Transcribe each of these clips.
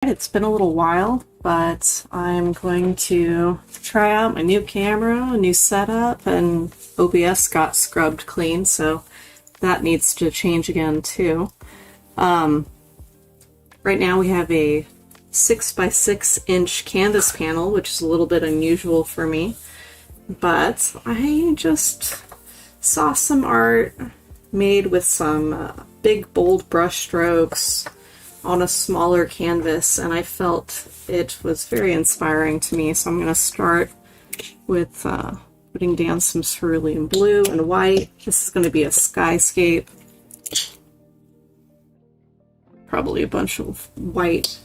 It's been a little while, but I'm going to try out my new camera, a new setup, and OBS got scrubbed clean, so that needs to change again too. Right now we have a 6x6 inch canvas panel, which is a little bit unusual for me, but I just saw some art made with some big bold brush strokes on a smaller canvas, and I felt it was very inspiring to me, so I'm going to start with putting down some cerulean blue and white. This is going to be a skyscape. Probably a bunch of white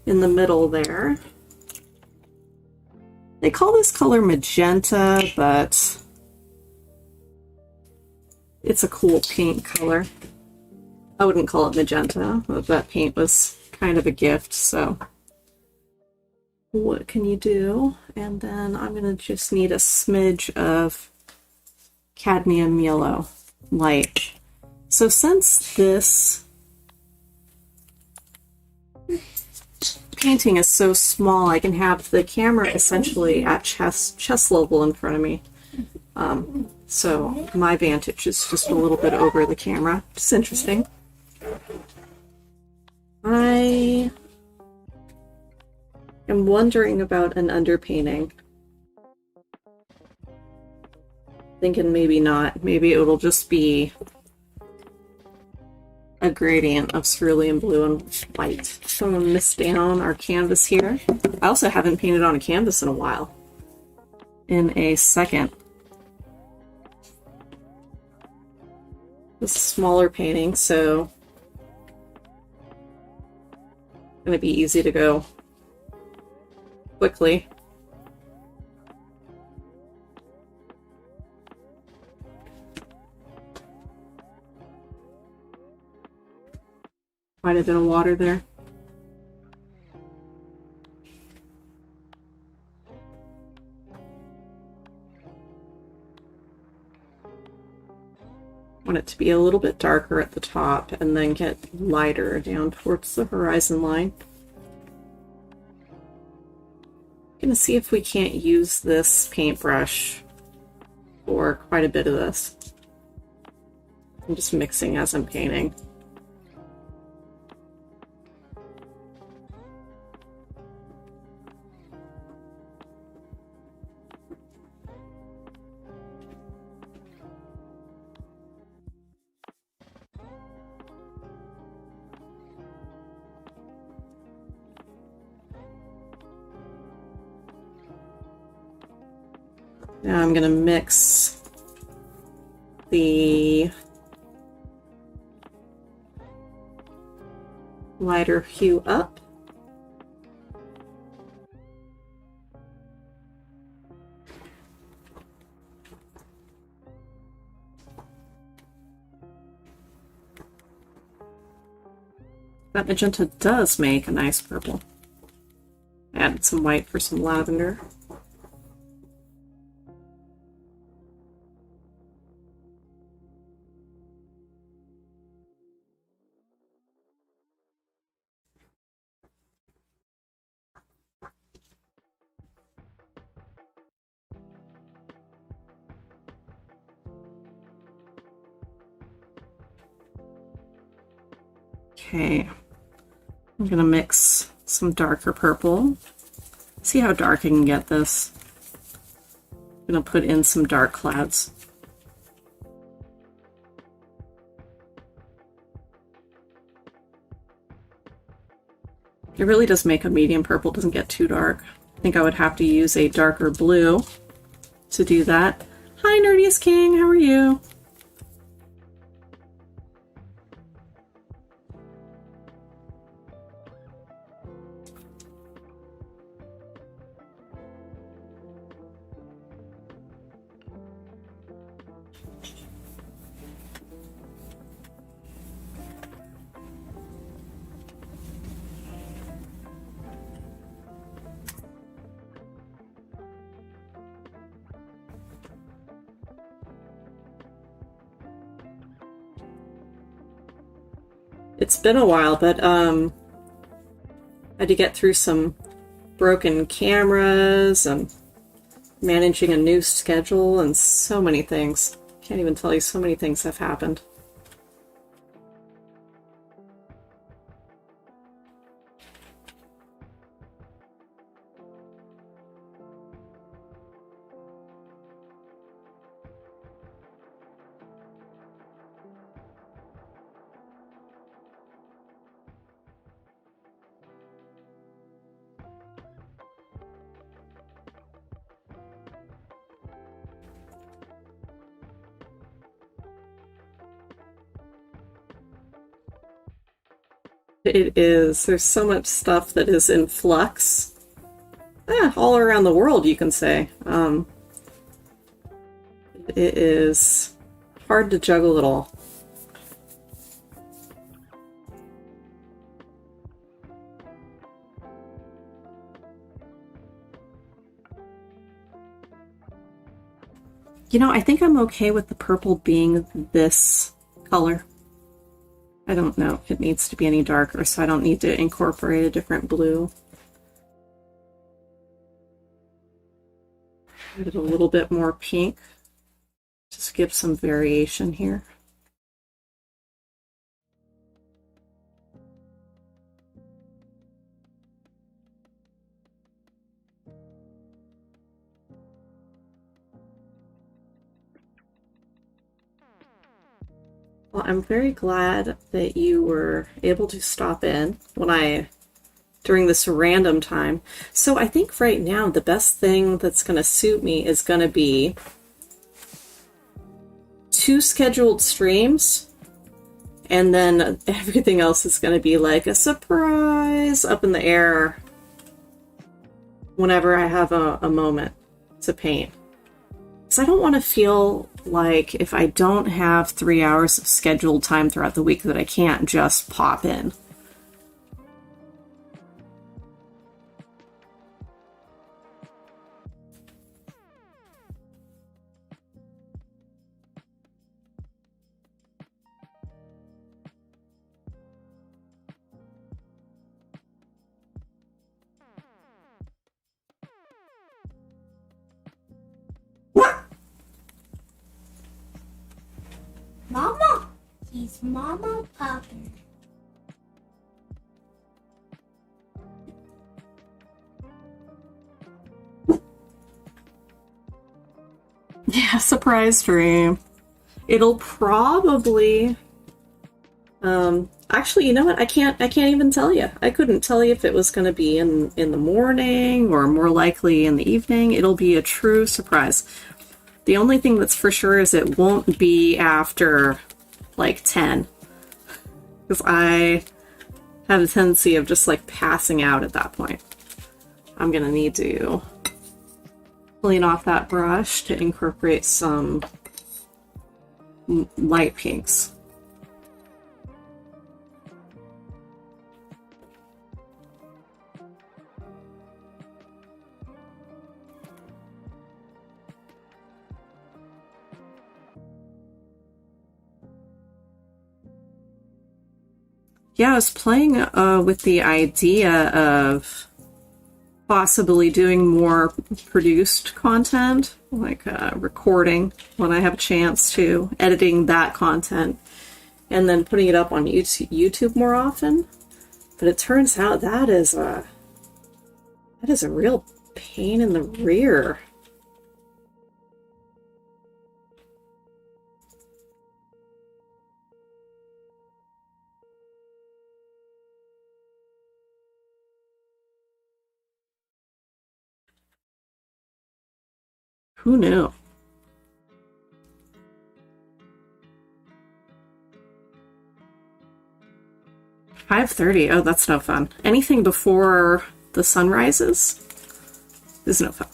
in the middle there. They call this color magenta, but it's a cool paint color. I wouldn't call it magenta, but that paint was kind of a gift, so what can you do? And then I'm going to just need a smidge of cadmium yellow light. So since this painting is so small, I can have the camera essentially at chest level in front of me. So my vantage is just a little bit over the camera. It's interesting. I am wondering about an underpainting. Thinking maybe not. Maybe it'll just be a gradient of cerulean blue and white. So I'm going to mist down our canvas here. I also haven't painted on a canvas in a while. In a second. This is a smaller painting, so it's going to be easy to go quickly. Quite a bit of water there. Want it to be a little bit darker at the top and then get lighter down towards the horizon line. Gonna see if we can't use this paintbrush for quite a bit of this. I'm just mixing as I'm painting. Now I'm going to mix the lighter hue up. That magenta does make a nice purple. Added some white for some lavender. Okay, I'm gonna mix some darker purple. See how dark I can get this. I'm gonna put in some dark clouds. It really does make a medium purple, doesn't get too dark. I think I would have to use a darker blue to do that. Hi, Nerdiest King, how are you? It's been a while, but I had to get through some broken cameras and managing a new schedule and so many things. Can't even tell you, so many things have happened. It is. There's so much stuff that is in flux. All around the world, you can say. It is hard to juggle it all. You know, I think I'm okay with the purple being this color. I don't know if it needs to be any darker, so I don't need to incorporate a different blue. Give it a little bit more pink. Just give some variation here. Well, I'm very glad that you were able to stop in during this random time. So I think right now the best thing that's going to suit me is going to be 2 scheduled streams, and then everything else is going to be like a surprise up in the air whenever I have a moment to paint. Because I don't want to feel like if I don't have 3 hours of scheduled time throughout the week that I can't just pop in. Mama, he's Mama Popper. Yeah, surprise stream. It'll probably actually, you know what? I can't even tell you. I couldn't tell you if it was going to be in the morning or more likely in the evening. It'll be a true surprise. The only thing that's for sure is it won't be after like 10. Because I have a tendency of just like passing out at that point. I'm going to need to clean off that brush to incorporate some light pinks. Yeah, I was playing with the idea of possibly doing more produced content, like recording when I have a chance to, editing that content, and then putting it up on YouTube more often. But it turns out that is a real pain in the rear. Who knew? $5:30. Oh, that's no fun. Anything before the sun rises is no fun.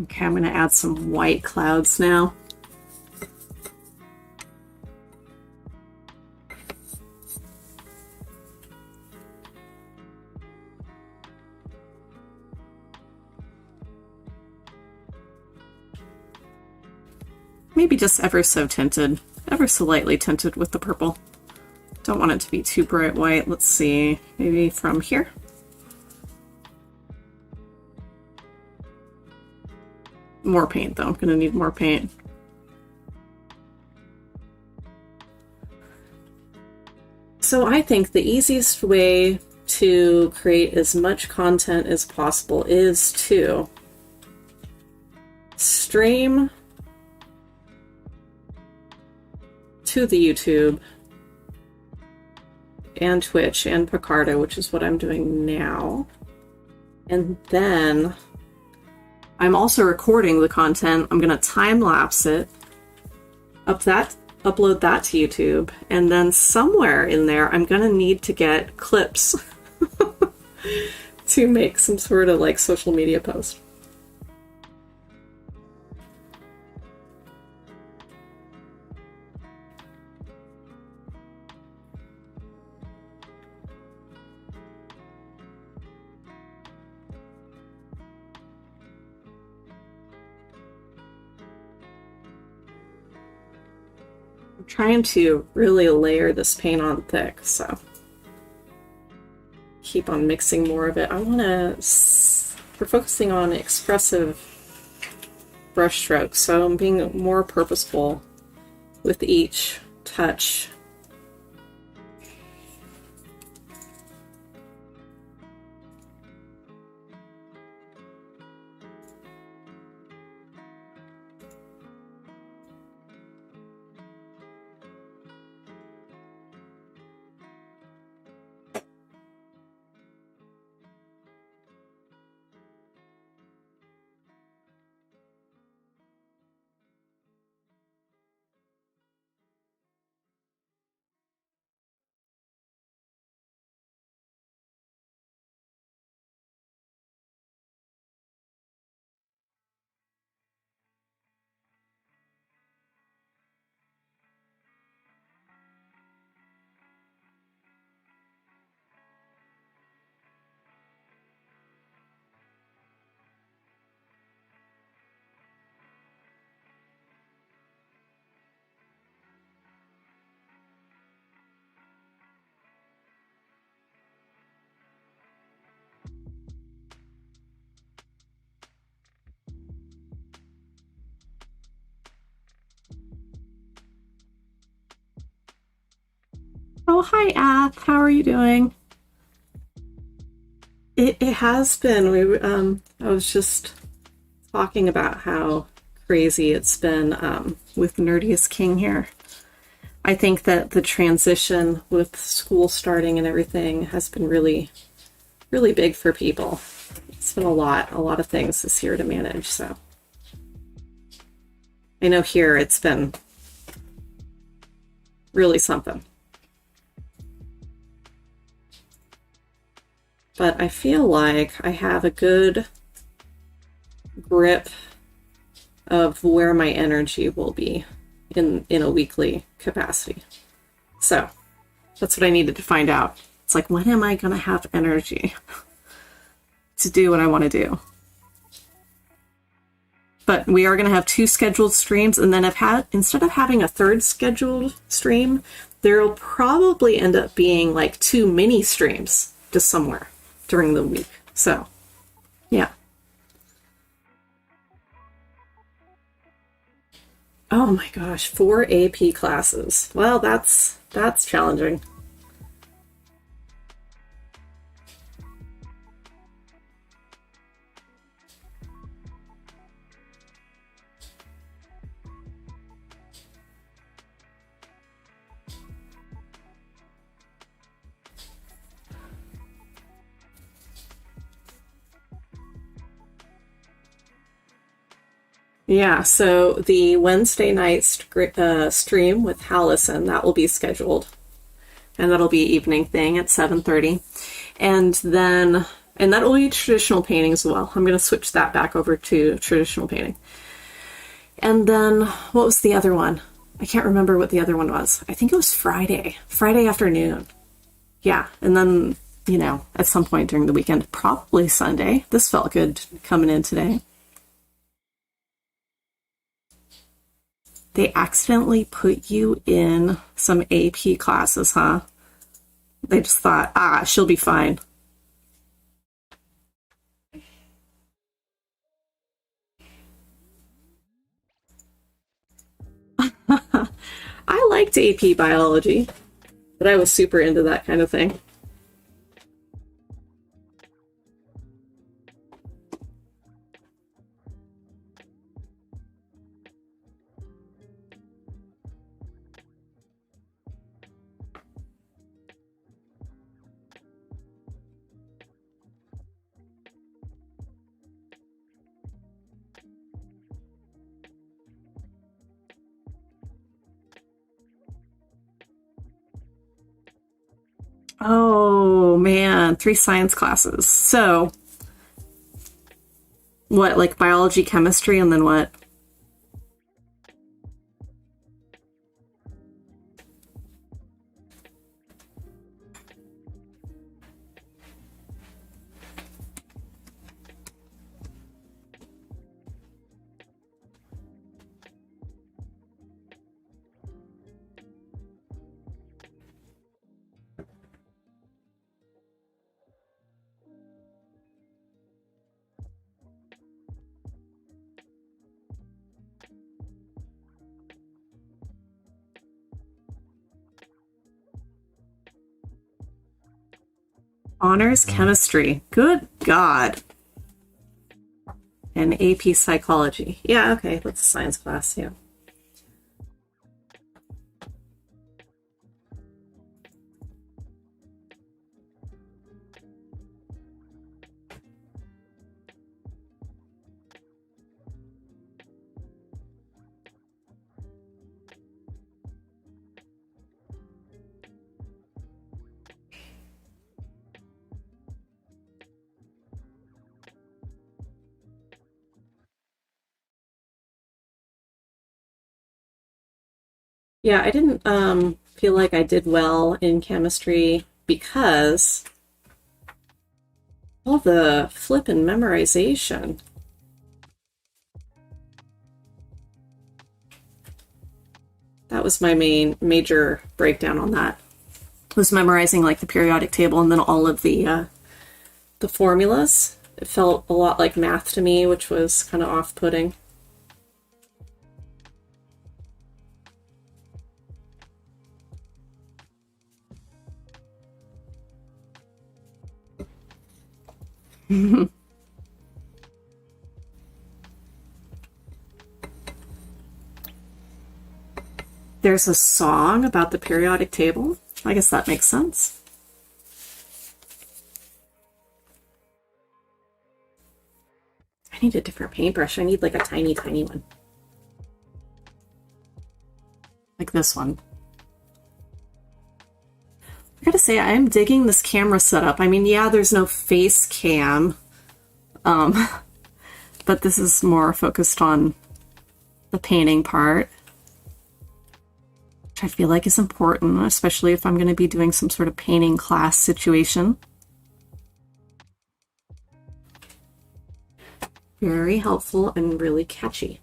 Okay, I'm going to add some white clouds now. Maybe just ever so tinted, ever so lightly tinted with the purple. Don't want it to be too bright white. Let's see, maybe from here. More paint though, I'm gonna need more paint. So I think the easiest way to create as much content as possible is to stream to the YouTube and Twitch and Picardo, which is what I'm doing now. And then I'm also recording the content. I'm going to time-lapse it, upload that to YouTube, and then somewhere in there I'm going to need to get clips to make some sort of like social media post. I'm trying to really layer this paint on thick, so keep on mixing more of it. We're focusing on expressive brush strokes, so I'm being more purposeful with each touch. Oh, hi, Ath. How are you doing? It has been. I was just talking about how crazy it's been with Nerdiest King here. I think that the transition with school starting and everything has been really, really big for people. It's been a lot of things this year to manage, so. I know here it's been really something. But I feel like I have a good grip of where my energy will be in a weekly capacity. So that's what I needed to find out. It's like, when am I going to have energy to do what I want to do? But we are going to have 2 scheduled streams, and then instead of having a 3rd scheduled stream, there'll probably end up being like 2 mini streams just somewhere during the week. So, yeah. Oh my gosh, 4 AP classes. Well, that's challenging. Yeah, so the Wednesday night stream with Hallison, that will be scheduled. And that'll be evening thing at 7:30. And then And that'll be traditional painting as well. I'm going to switch that back over to traditional painting. And then, what was the other one? I can't remember what the other one was. I think it was Friday afternoon. Yeah, and then, you know, at some point during the weekend, probably Sunday. This felt good coming in today. They accidentally put you in some AP classes, huh? They just thought, she'll be fine. I liked AP biology, but I was super into that kind of thing. Oh man, 3 science classes. So, what, like biology, chemistry, and then what? Honors chemistry. Good God. And AP psychology. Yeah, okay, that's a science class, yeah. Yeah, I didn't feel like I did well in chemistry because all the flippin' memorization. That was my major breakdown on that. Was memorizing like the periodic table and then all of the formulas. It felt a lot like math to me, which was kind of off-putting. There's a song about the periodic table. I guess that makes sense. I need a different paintbrush. I need like a tiny, tiny one. Like this one. I gotta say, I am digging this camera setup. I mean, yeah, there's no face cam, but this is more focused on the painting part, which I feel like is important, especially if I'm going to be doing some sort of painting class situation. Very helpful and really catchy.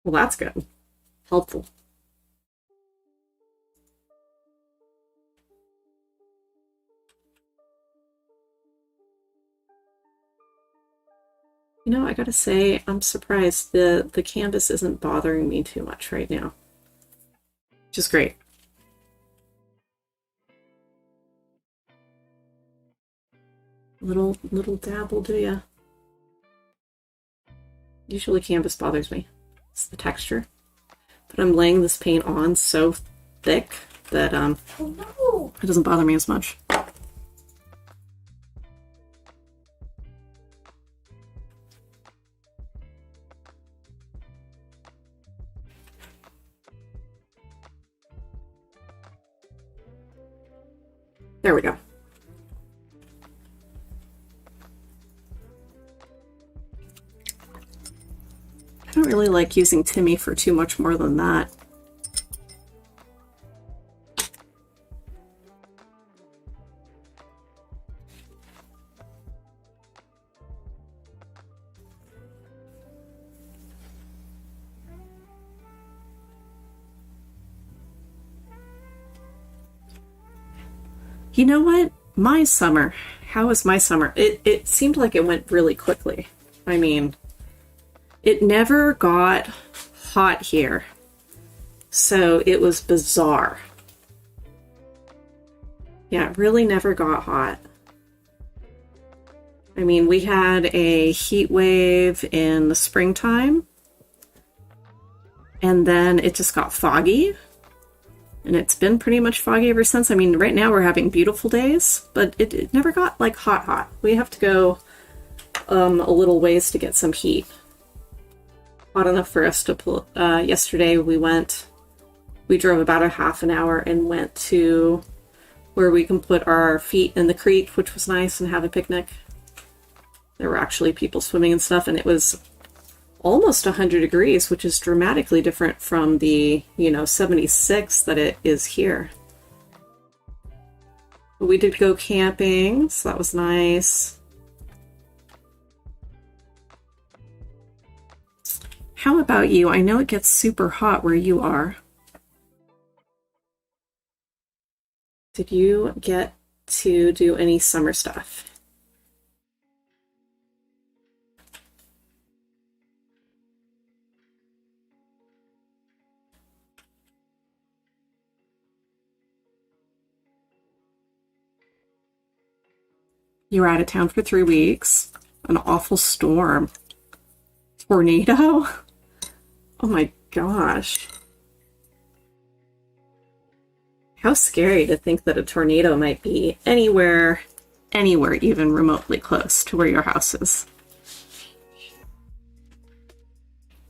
Well, that's good. Helpful. You know, I gotta say, I'm surprised the canvas isn't bothering me too much right now, which is great. Little dab will do ya. Usually canvas bothers me. It's the texture. But I'm laying this paint on so thick that it doesn't bother me as much. There we go. really like using Timmy for too much more than that. You know what? My summer. How was my summer? It seemed like it went really quickly. I mean, it never got hot here. So it was bizarre. Yeah, it really never got hot. I mean, we had a heat wave in the springtime. And then it just got foggy. And it's been pretty much foggy ever since. I mean, right now we're having beautiful days, but it never got like hot. We have to go a little ways to get some heat. Hot enough for us to pull. Yesterday we drove about a half an hour and went to where we can put our feet in the creek, which was nice, and have a picnic. There were actually people swimming and stuff, and it was almost 100 degrees, which is dramatically different from the, 76 that it is here. But we did go camping, so that was nice. How about you? I know it gets super hot where you are. Did you get to do any summer stuff? You were out of town for 3 weeks. An awful storm. Tornado? Oh my gosh. How scary to think that a tornado might be anywhere even remotely close to where your house is.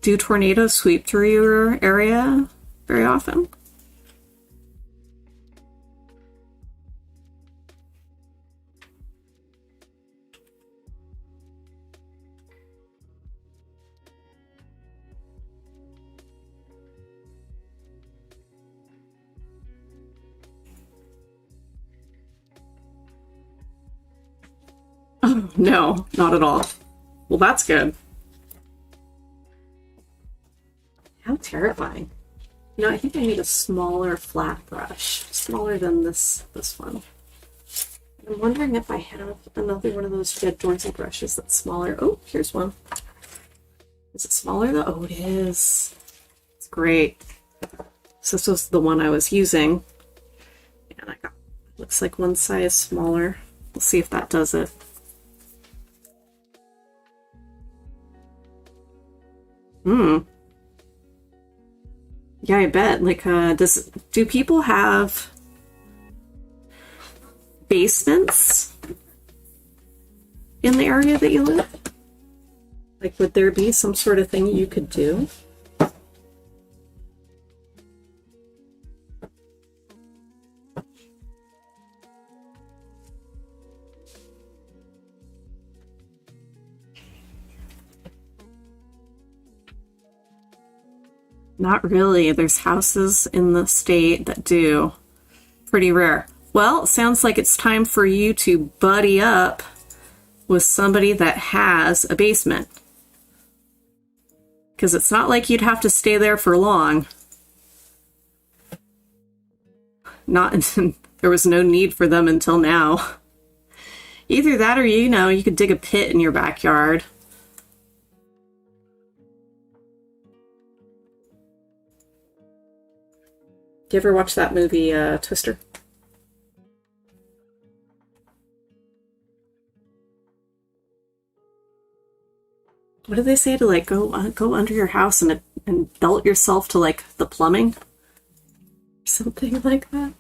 Do tornadoes sweep through your area very often? Oh, no, not at all. Well, that's good. How terrifying. I think I need a smaller flat brush. Smaller than this one. I'm wondering if I have another one of those Jed Dorsey brushes that's smaller. Oh, here's one. Is it smaller though? Oh, it is. It's great. So this was the one I was using. And I got, looks like one size smaller. We'll see if that does it. Yeah, I bet. Like, do people have basements in the area that you live? Like, would there be some sort of thing you could do? Not really. There's houses in the state that do. Pretty rare. Well, sounds like it's time for you to buddy up with somebody that has a basement. Because it's not like you'd have to stay there for long. There was no need for them until now. Either that or, you could dig a pit in your backyard. Do you ever watch that movie, Twister? What do they say to like go under your house and belt yourself to like the plumbing? Something like that.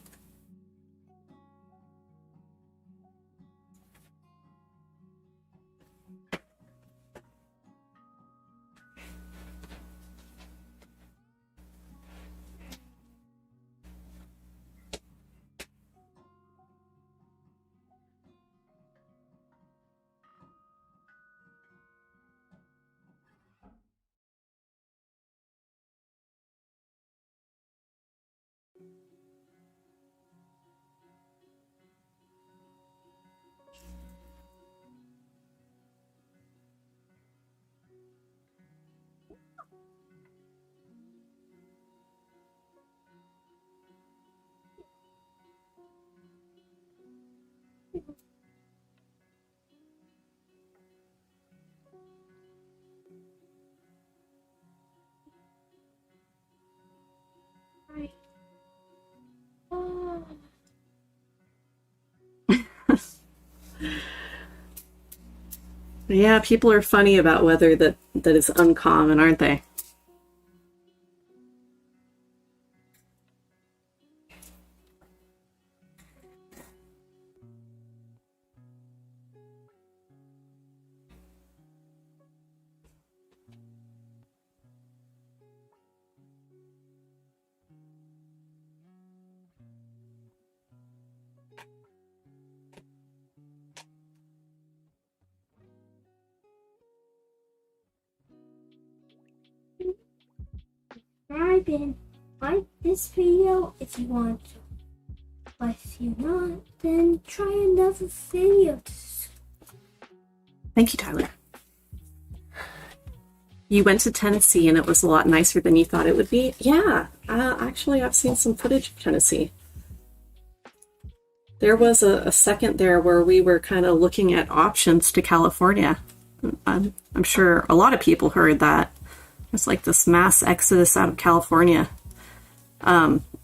Yeah, people are funny about weather that is uncommon, aren't they? Subscribe and like this video if you want to. But if you're not, then try another video. Thank you, Tyler. You went to Tennessee and it was a lot nicer than you thought it would be? Yeah, actually I've seen some footage of Tennessee. There was a second there where we were kind of looking at options to California. I'm sure a lot of people heard that. It's like this mass exodus out of California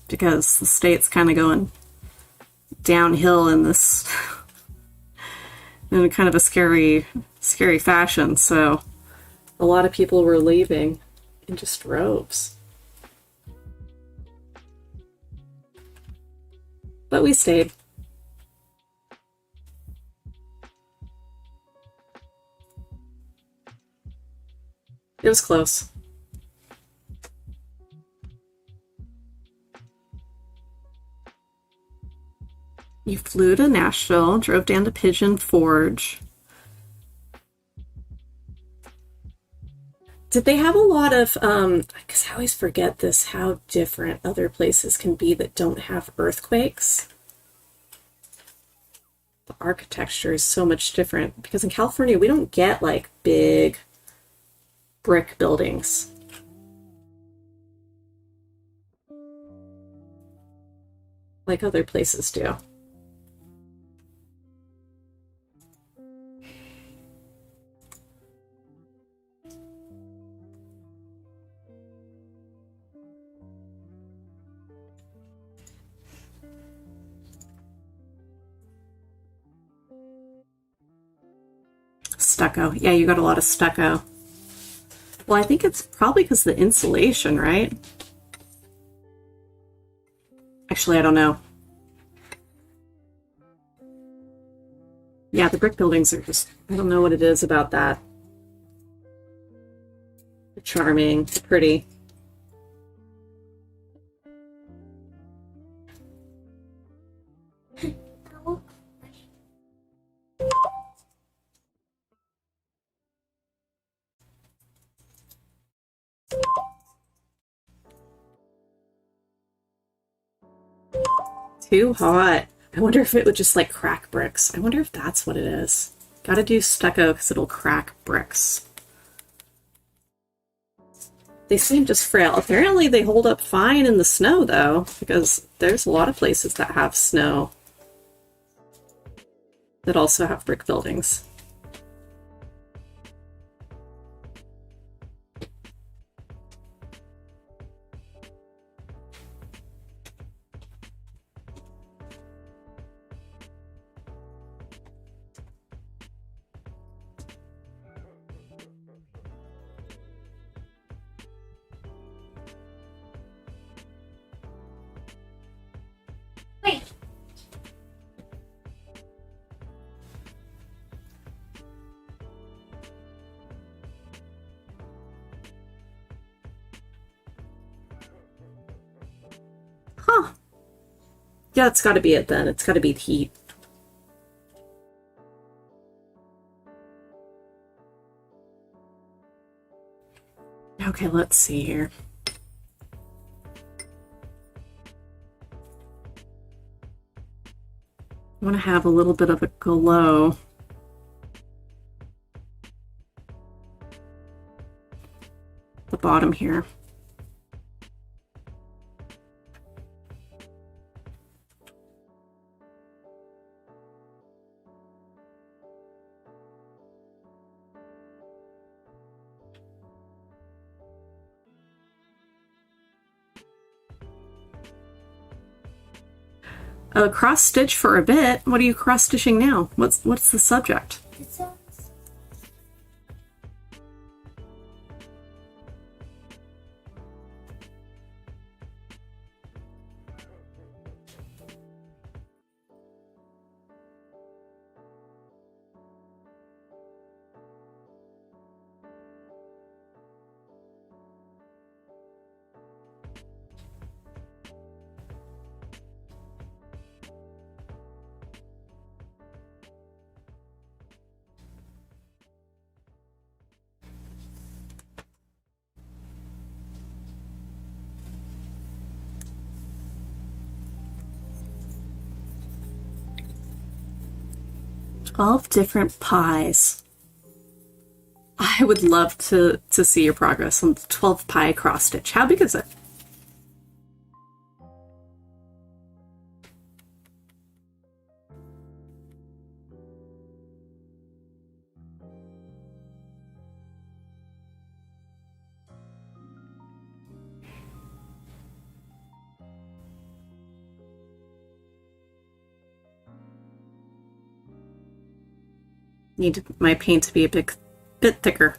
because the state's kind of going downhill in this in kind of a scary fashion. So a lot of people were leaving in just droves. But we stayed. It was close. You flew to Nashville, drove down to Pigeon Forge. Did they have a lot of, because I always forget this, how different other places can be that don't have earthquakes? The architecture is so much different, because in California, we don't get like big brick buildings. Like other places do. Stucco. Yeah, you got a lot of stucco. Well, I think it's probably because of the insulation, right? Actually, I don't know. Yeah, the brick buildings are just, I don't know what it is about that. They're charming, they're pretty. Too hot. I wonder if it would just like crack bricks. I wonder if that's what it is. Gotta do stucco because it'll crack bricks. They seem just frail. Apparently they hold up fine in the snow though, because there's a lot of places that have snow that also have brick buildings. Wait. Huh. Yeah, it's gotta be it then. It's gotta be the heat. Okay, let's see here. I want to have a little bit of a glow. The bottom here. Cross stitch for a bit. What are you cross stitching now? What's the subject? 12 different pies. I would love to see your progress on the 12 pie cross stitch. How big is it? Need my paint to be a bit thicker.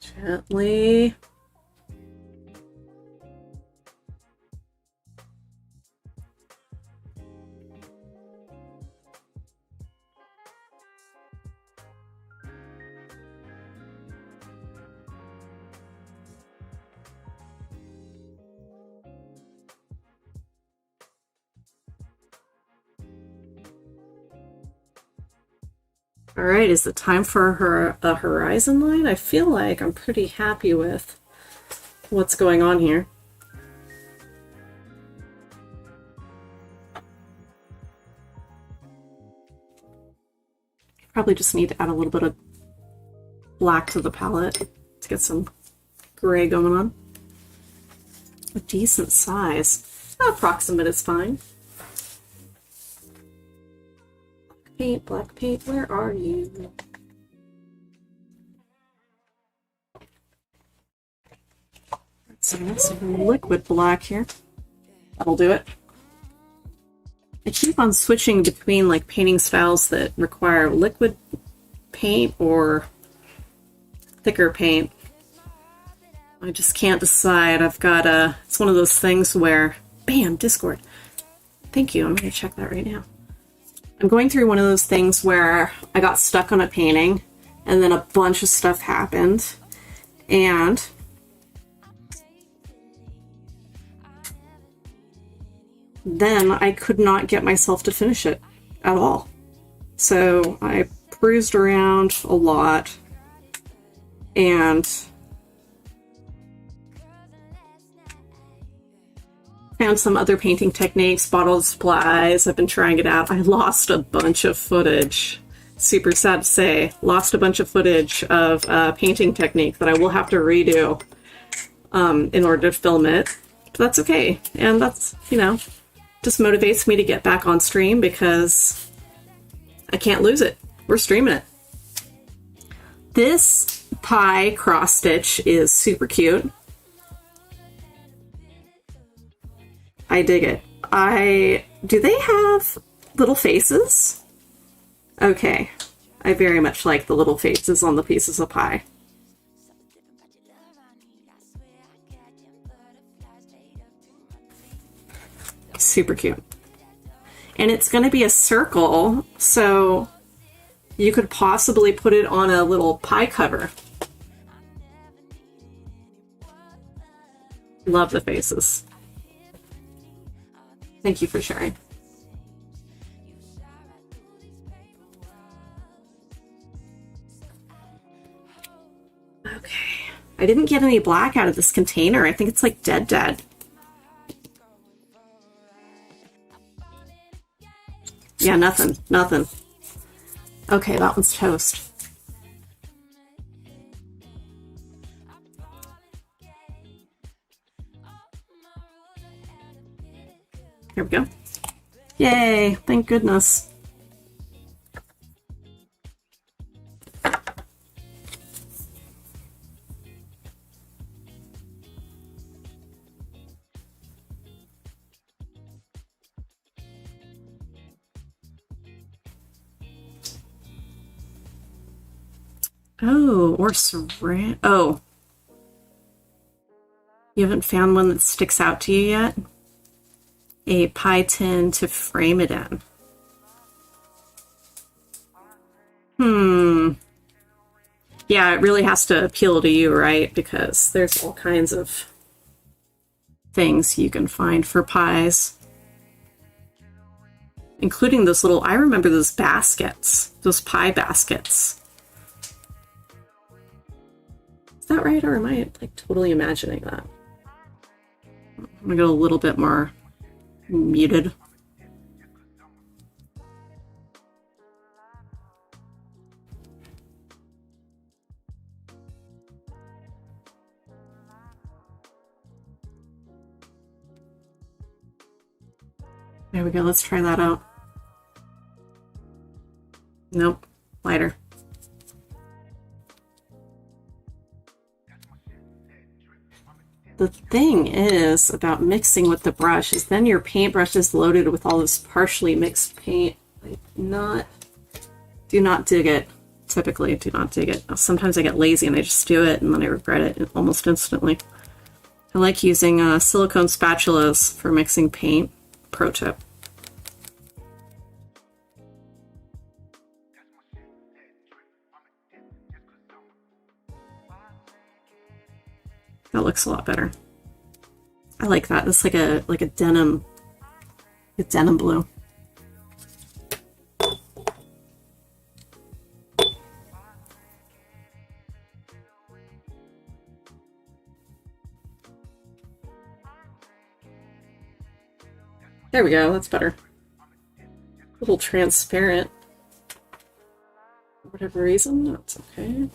Gently. All right, is it time for a horizon line? I feel like I'm pretty happy with what's going on here. Probably just need to add a little bit of black to the palette to get some gray going on. A decent size. Approximate is fine. Black paint, where are you? Let's see, that's some liquid black here. That'll do it. I keep on switching between like painting styles that require liquid paint or thicker paint. I just can't decide. I've got it's one of those things where, bam, Discord. Thank you, I'm gonna check that right now. I'm going through one of those things where I got stuck on a painting and then a bunch of stuff happened and then I could not get myself to finish it at all. So I cruised around a lot and found some other painting techniques, bottled supplies. I've been trying it out. I lost a bunch of footage. Super sad to say. Lost a bunch of footage of painting technique that I will have to redo in order to film it. But that's okay. And that's, you know, just motivates me to get back on stream because I can't lose it. We're streaming it. This pie cross stitch is super cute. I dig it. Do they have little faces? Okay. I very much like the little faces on the pieces of pie. Super cute. And it's going to be a circle, so you could possibly put it on a little pie cover. Love the faces. Thank you for sharing. Okay. I didn't get any black out of this container. I think it's like dead. Yeah, nothing. Okay, that one's toast. Here we go. Yay, thank goodness. Oh, or saran. Oh. You haven't found one that sticks out to you yet? a pie tin to frame it in. Yeah, it really has to appeal to you, right? Because there's all kinds of things you can find for pies. Including those little, I remember those baskets, those pie baskets. Is that right, or am I like totally imagining that? I'm gonna go a little bit more muted. There we go, let's try that out. Nope, lighter. The thing is about mixing with the brush is then your paintbrush is loaded with all this partially mixed paint. I do not dig it. Typically, do not dig it. Sometimes I get lazy and I just do it and then I regret it almost instantly. I like using silicone spatulas for mixing paint. Pro tip. That looks a lot better. I like that. It's like a denim blue. There we go, that's better. A little transparent. For whatever reason, that's okay.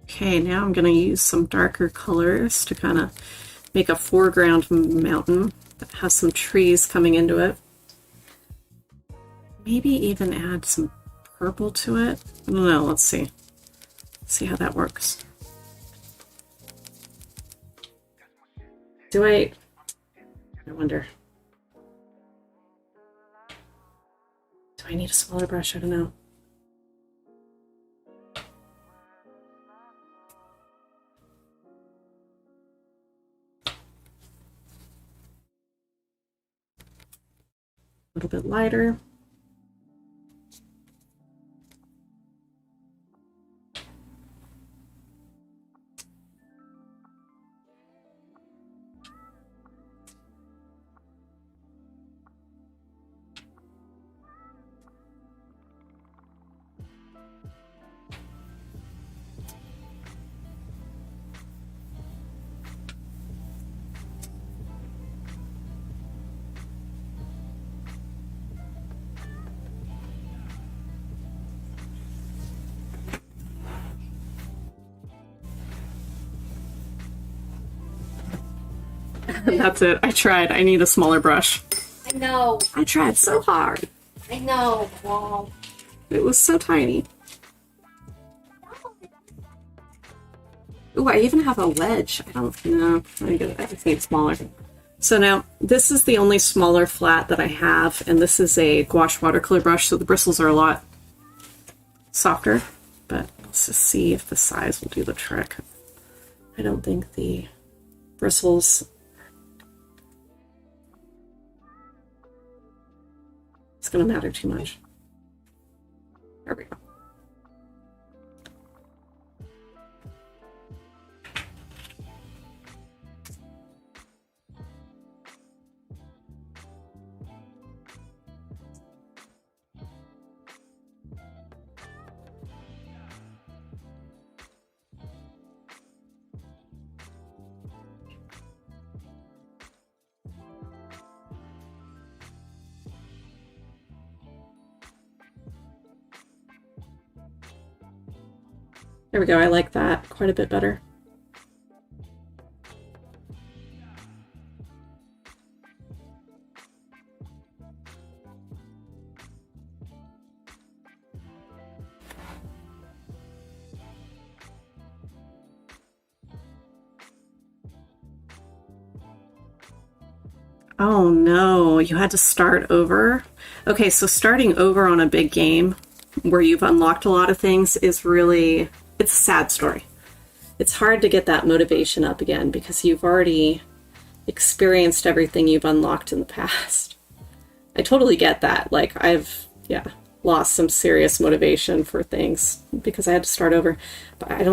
Okay, now I'm going to use some darker colors to kind of make a foreground mountain that has some trees coming into it. Maybe even add some purple to it. I don't know, let's see. See how that works. I wonder. Do I need a smaller brush? I don't know. A little bit lighter. That's it. I tried. I need a smaller brush. I know. I tried so hard. I know, Mom. It was so tiny. Ooh, I even have a wedge. I don't know. I just need smaller. So now, this is the only smaller flat that I have, and this is a gouache watercolor brush, so the bristles are a lot softer. But let's just see if the size will do the trick. I don't think the bristles... It's going to matter too much. There we go. There we go, I like that quite a bit better. Oh no, you had to start over? Okay, so starting over on a big game where you've unlocked a lot of things is really, it's a sad story. It's hard to get that motivation up again because you've already experienced everything you've unlocked in the past. I totally get that. Like, yeah, lost some serious motivation for things because I had to start over. But I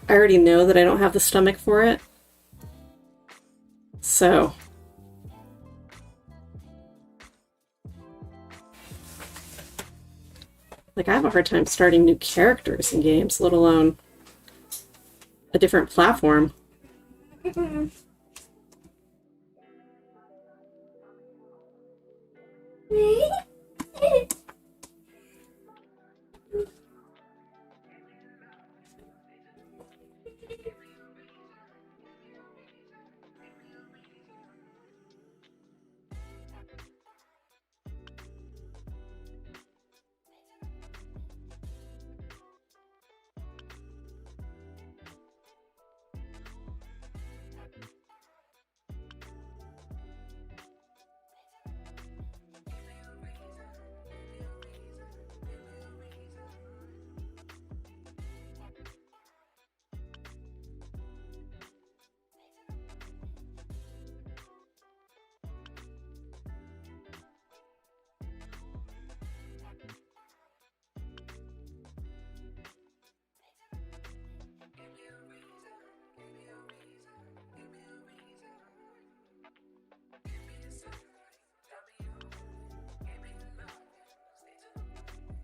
already know that I don't have the stomach for it. So, like, I have a hard time starting new characters in games, let alone a different platform.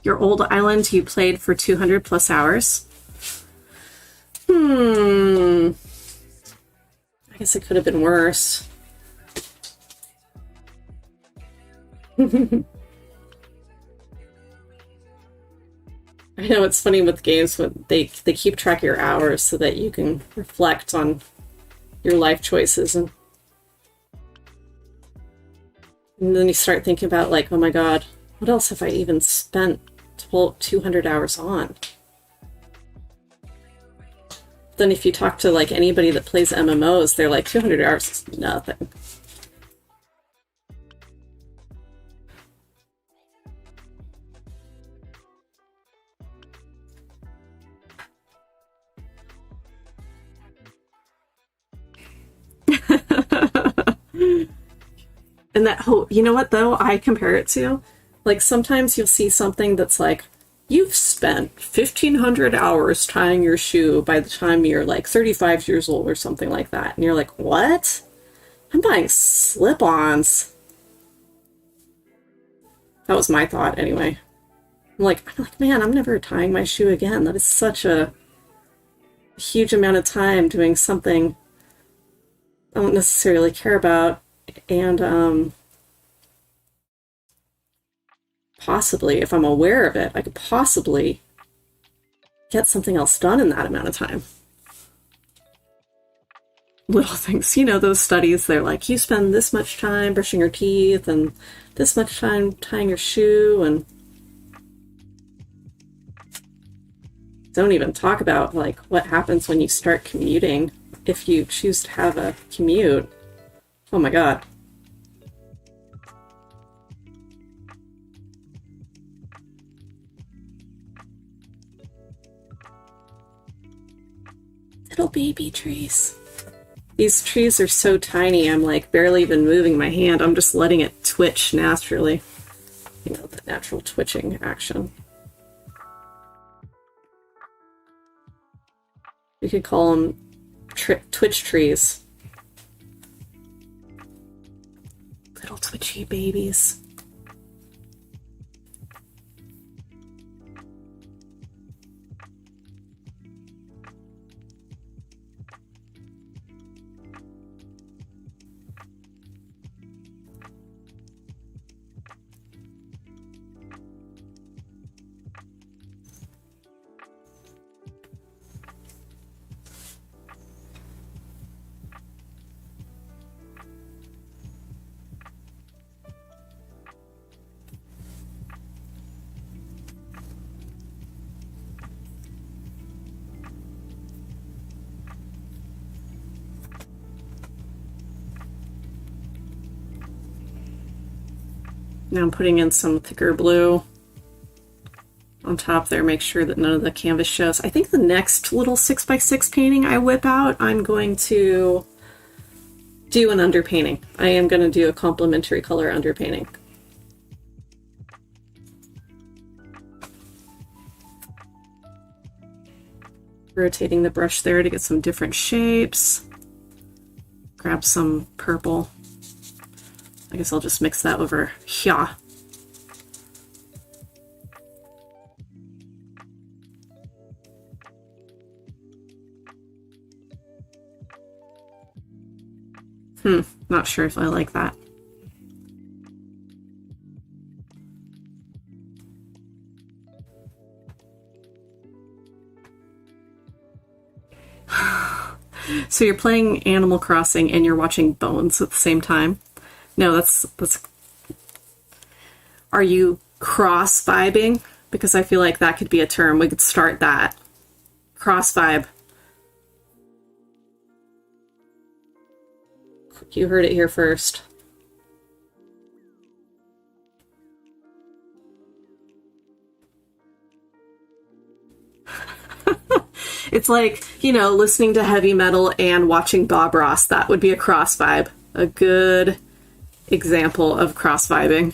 Your old island you played for 200 plus hours? I guess it could have been worse. I know it's funny with games when they keep track of your hours so that you can reflect on your life choices and then you start thinking about like, oh my god, what else have I even spent 200 hours on? Then if you talk to like anybody that plays MMOs, they're like 200 hours is nothing. And that whole, you know what though, I compare it to? Like sometimes you'll see something that's like, you've spent 1,500 hours tying your shoe by the time you're like 35 years old or something like that. And you're like, what? I'm buying slip-ons. That was my thought anyway. I'm like, man, I'm never tying my shoe again. That is such a huge amount of time doing something I don't necessarily care about. And possibly, if I'm aware of it, I could possibly get something else done in that amount of time. Little things, you know, those studies, they're like, you spend this much time brushing your teeth and this much time tying your shoe, and don't even talk about like what happens when you start commuting if you choose to have a commute. Oh my god. Little baby trees. These trees are so tiny, I'm like barely even moving my hand. I'm just letting it twitch naturally. You know, the natural twitching action. You could call them twitch trees. Little twitchy babies. Now I'm putting in some thicker blue on top there, make sure that none of the canvas shows. I think the next little 6x6 painting I whip out, I'm going to do an underpainting. I am going to do a complementary color underpainting. Rotating the brush there to get some different shapes. Grab some purple. I guess I'll just mix that over here. Not sure if I like that. So you're playing Animal Crossing and you're watching Bones at the same time? No, that's... Are you cross-vibing? Because I feel like that could be a term. We could start that. Cross-vibe. You heard it here first. It's like, you know, listening to heavy metal and watching Bob Ross. That would be a cross vibe. A good example of cross vibing.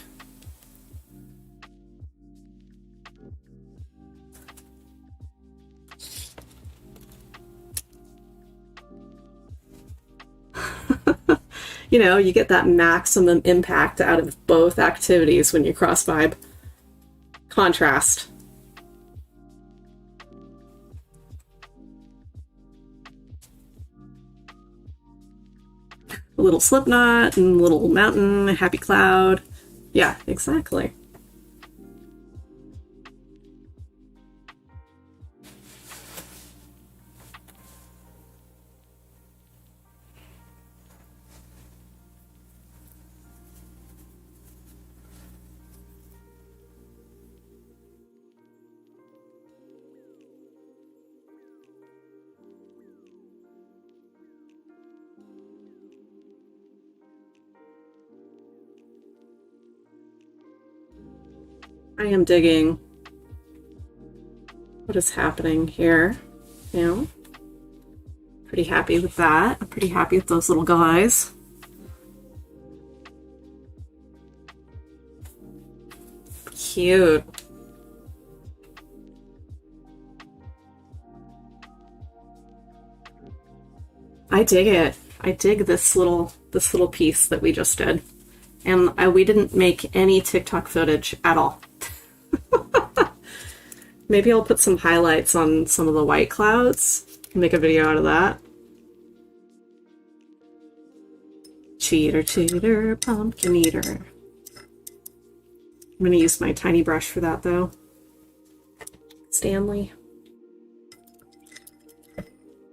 You know, you get that maximum impact out of both activities when you cross vibe. Contrast. A little Slipknot and a little mountain, a happy cloud. Yeah, exactly. I am digging what is happening here. You know, pretty happy with that. I'm pretty happy with those little guys. Cute. I dig it. I dig this little piece that we just did. And we didn't make any TikTok footage at all. Maybe I'll put some highlights on some of the white clouds. Make a video out of that. Cheater, cheater, pumpkin eater. I'm going to use my tiny brush for that, though. Stanley.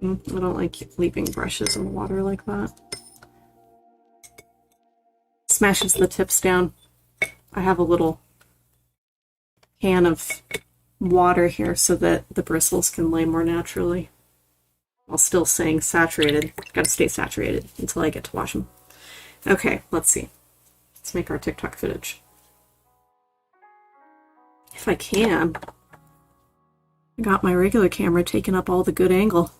I don't like leaving brushes in the water like that. Smashes the tips down. I have a little can of water here so that the bristles can lay more naturally while still staying saturated. Gotta stay saturated until I get to wash them. Okay, let's see. Let's make our TikTok footage. If I can. I got my regular camera taking up all the good angle.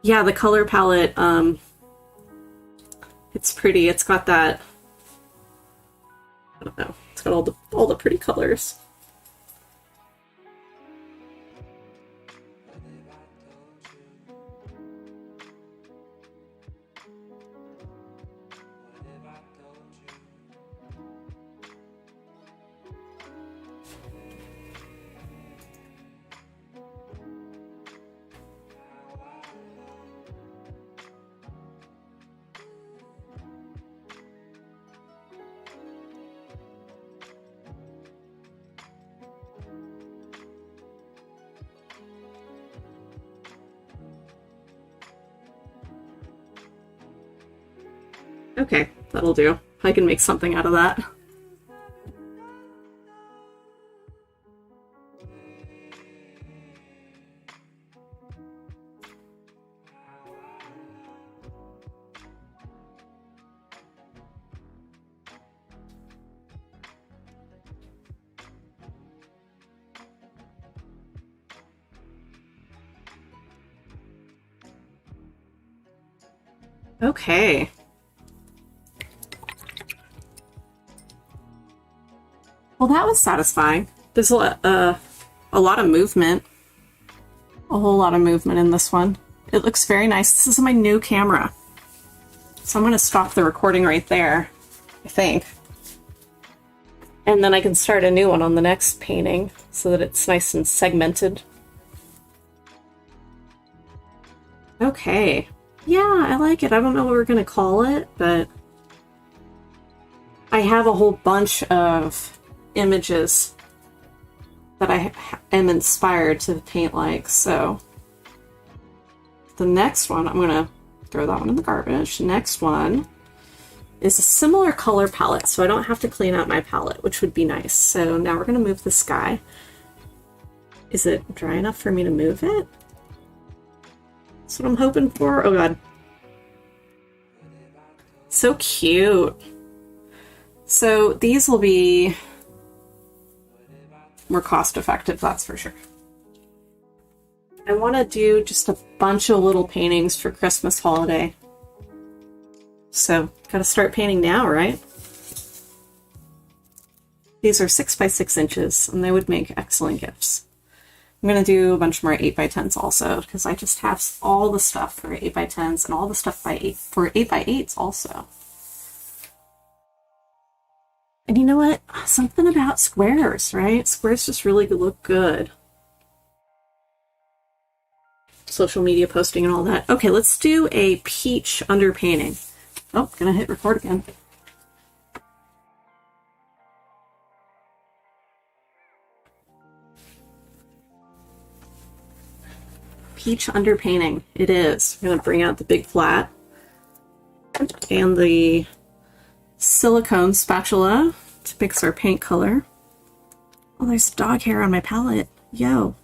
Yeah, the color palette, it's pretty. It's got that, I don't know, it's got all the pretty colors. Okay, that'll do. I can make something out of that. Okay. Well, that was satisfying. There's a lot of movement. A whole lot of movement in this one. It looks very nice. This is my new camera. So I'm going to stop the recording right there, I think. And then I can start a new one on the next painting so that it's nice and segmented. Okay. Yeah, I like it. I don't know what we're going to call it, but I have a whole bunch of images that I am inspired to paint like, so the next one, I'm going to throw that one in the garbage. Next one is a similar color palette, so I don't have to clean out my palette, which would be nice. So now we're going to move the sky. Is it dry enough for me to move it? That's what I'm hoping for. Oh god. So cute. So these will be more cost effective, that's for sure. I want to do just a bunch of little paintings for Christmas holiday. So, gotta start painting now, right? These are 6 by 6 inches, and they would make excellent gifts. I'm gonna do a bunch more 8 by 10s also, because I just have all the stuff for 8 by 10s and all the stuff for 8 by 8s also. And you know what? Something about squares, right? Squares just really look good. Social media posting and all that. Okay, let's do a peach underpainting. Oh, gonna hit record again. Peach underpainting. It is. We're gonna bring out the big flat and the silicone spatula to mix our paint color. Oh, there's dog hair on my palette. Yo.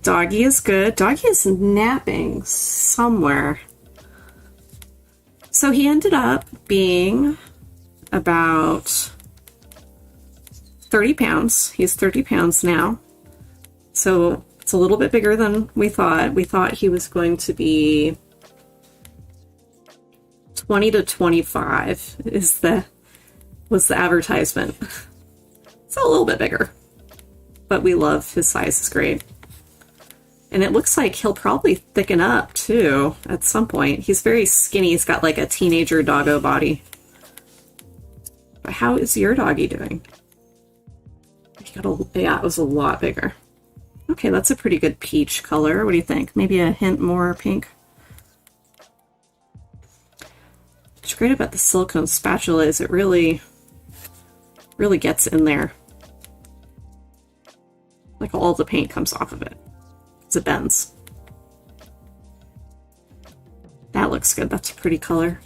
Doggy is good. Doggy is napping somewhere. So he ended up being about 30 pounds. He's 30 pounds now. So it's a little bit bigger than we thought. We thought he was going to be 20 to 25 was the advertisement. It's a little bit bigger. But we love his size. It's great. And it looks like he'll probably thicken up, too, at some point. He's very skinny. He's got, like, a teenager doggo body. But how is your doggy doing? Yeah, it was a lot bigger. Okay, that's a pretty good peach color. What do you think? Maybe a hint more pink? What's great about the silicone spatula is it really gets in there. Like, all the paint comes off of it. It bends. That looks good. That's a pretty color.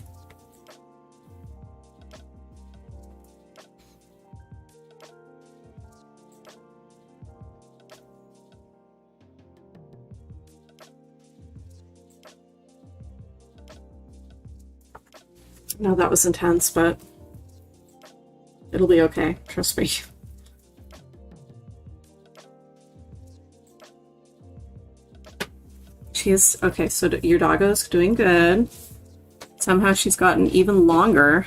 No, that was intense, but it'll be okay. Trust me. Okay, so your doggo's doing good. Somehow she's gotten even longer.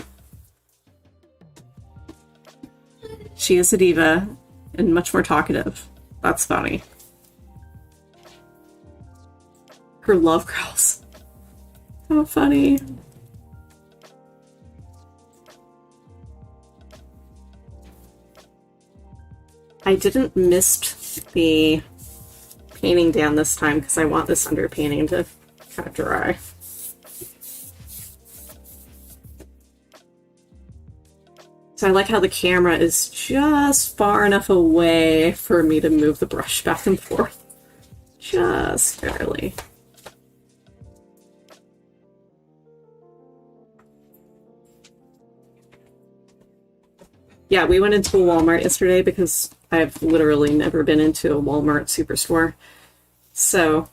She is a diva and much more talkative. That's funny. Her love growls. How funny. I didn't mist the painting down this time because I want this underpainting to kind of dry. So I like how the camera is just far enough away for me to move the brush back and forth. Just barely. Yeah, we went into a Walmart yesterday because I've literally never been into a Walmart superstore. So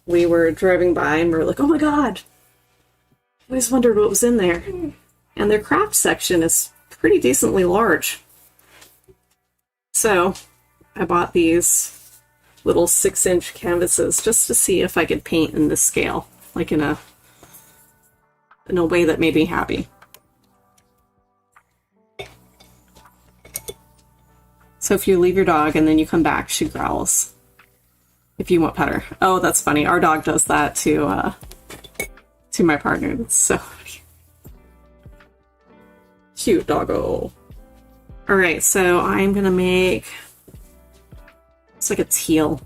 we were driving by and we were like, oh my god, I always wondered what was in there. And their craft section is pretty decently large. So I bought these little 6-inch canvases just to see if I could paint in this scale, like in a way that made me happy. So if you leave your dog and then you come back, she growls. If you want pet her. Oh, that's funny. Our dog does that to my partner. That's so funny. Cute doggo. Alright, so I'm gonna make... It's like a teal.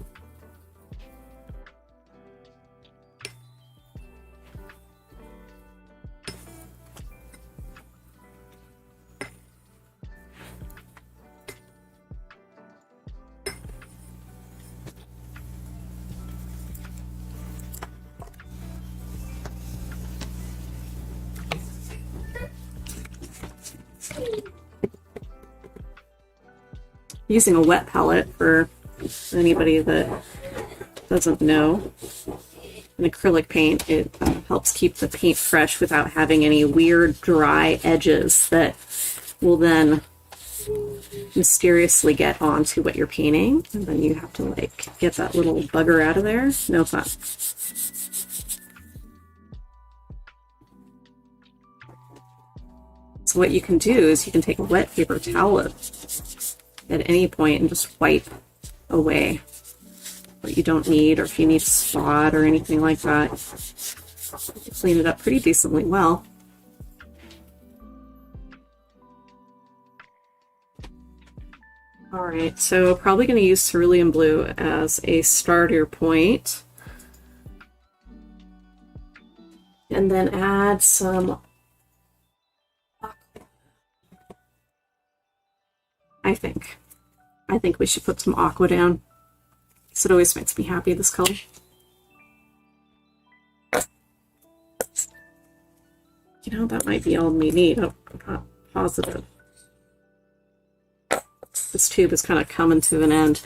Using a wet palette for anybody that doesn't know. An acrylic paint, it helps keep the paint fresh without having any weird dry edges that will then mysteriously get onto what you're painting, and then you have to like get that little bugger out of there. No fun. So what you can do is you can take a wet paper towel at any point and just wipe away what you don't need, or if you need a spot or anything like that. You clean it up pretty decently well. Alright, so probably going to use cerulean blue as a starter point. And then add some... I think we should put some aqua down. So it always makes me happy, this color. You know, that might be all we need. I'm not positive. This tube is kind of coming to an end.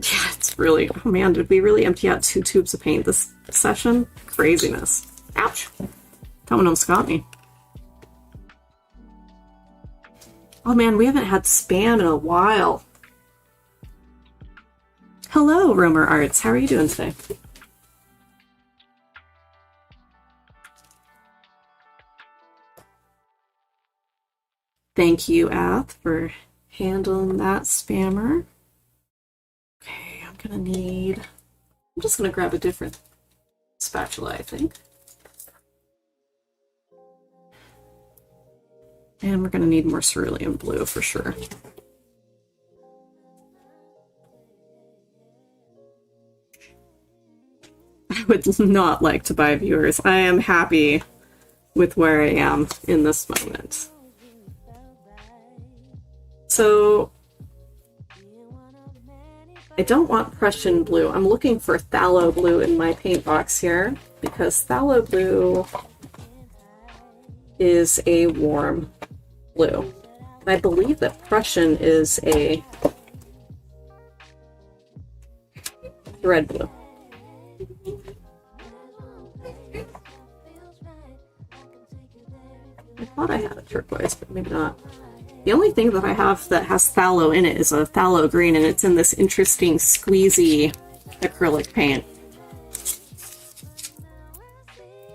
Yeah, it's really, oh man, did we really empty out 2 tubes of paint this session? Craziness. Ouch. That one almost got me. Oh man, we haven't had spam in a while. Hello, Romer Arts. How are you doing today? Thank you, Ath, for handling that spammer. Okay, I'm just gonna grab a different spatula, I think. And we're gonna need more cerulean blue for sure. I would not like to buy viewers. I am happy with where I am in this moment. So I don't want Prussian blue. I'm looking for phthalo blue in my paint box here, because phthalo blue is a warm blue. I believe that Prussian is a red blue. I thought I had a turquoise, but maybe not. The only thing that I have that has phthalo in it is a phthalo green, and it's in this interesting squeezy acrylic paint.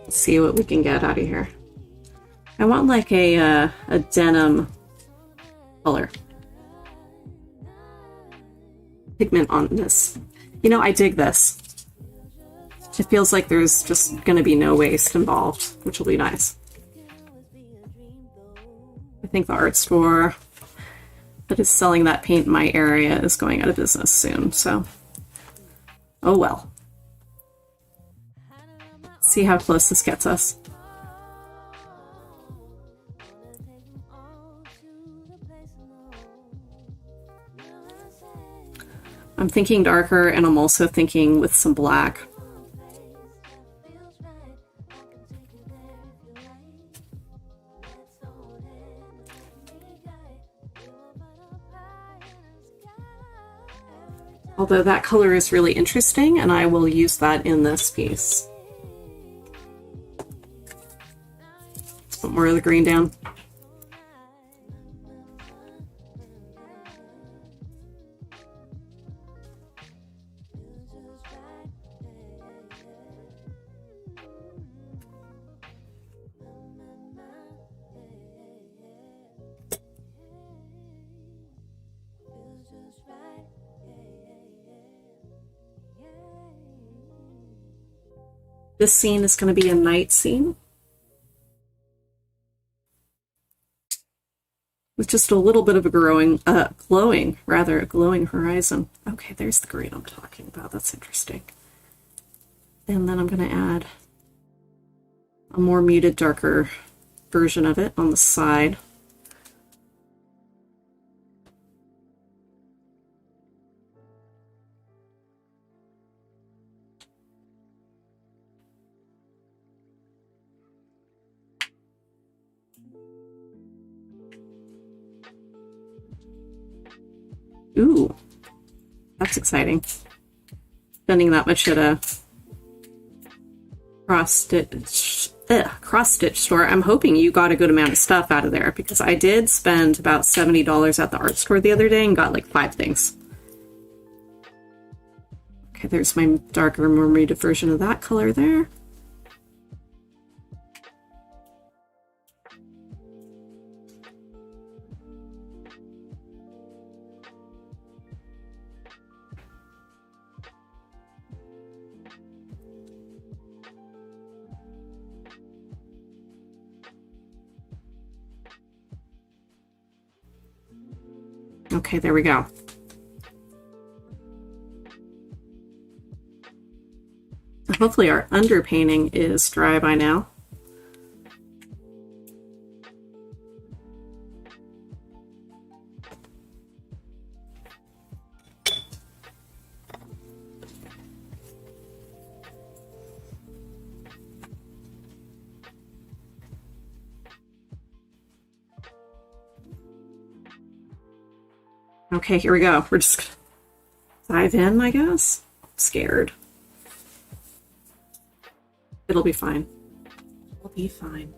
Let's see what we can get out of here. I want like a denim color pigment on this. You know, I dig this. It feels like there's just going to be no waste involved, which will be nice. I think the art store that is selling that paint in my area is going out of business soon, so oh well. See how close this gets us. I'm thinking darker, and I'm also thinking with some black. Although that color is really interesting, and I will use that in this piece. Let's put more of the green down. This scene is going to be a night scene with just a little bit of a glowing horizon. Okay, there's the green I'm talking about. That's interesting. And then I'm going to add a more muted, darker version of it on the side. Ooh, that's exciting. Spending that much at a cross-stitch store. I'm hoping you got a good amount of stuff out of there, because I did spend about $70 at the art store the other day and got like 5 things. Okay, there's my darker, more muted version of that color there. Okay, there we go. Hopefully our underpainting is dry by now. Okay, here we go. We're just gonna dive in, I guess. I'm scared. It'll be fine. It'll be fine.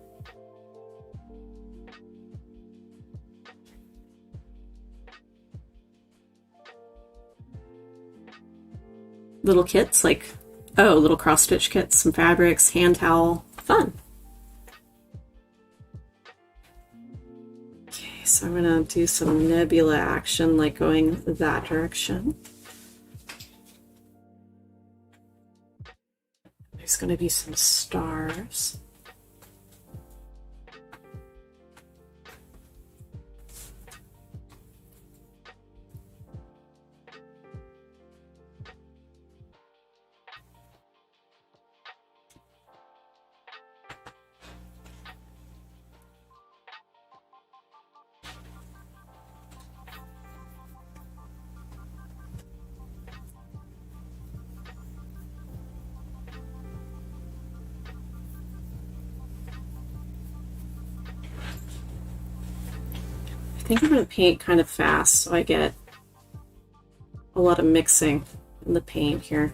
Little kits, like, oh, little cross-stitch kits, some fabrics, hand towel. Fun. So I'm going to do some Nebula action, like going that direction. There's going to be some stars. I think I'm going to paint kind of fast so I get a lot of mixing in the paint here.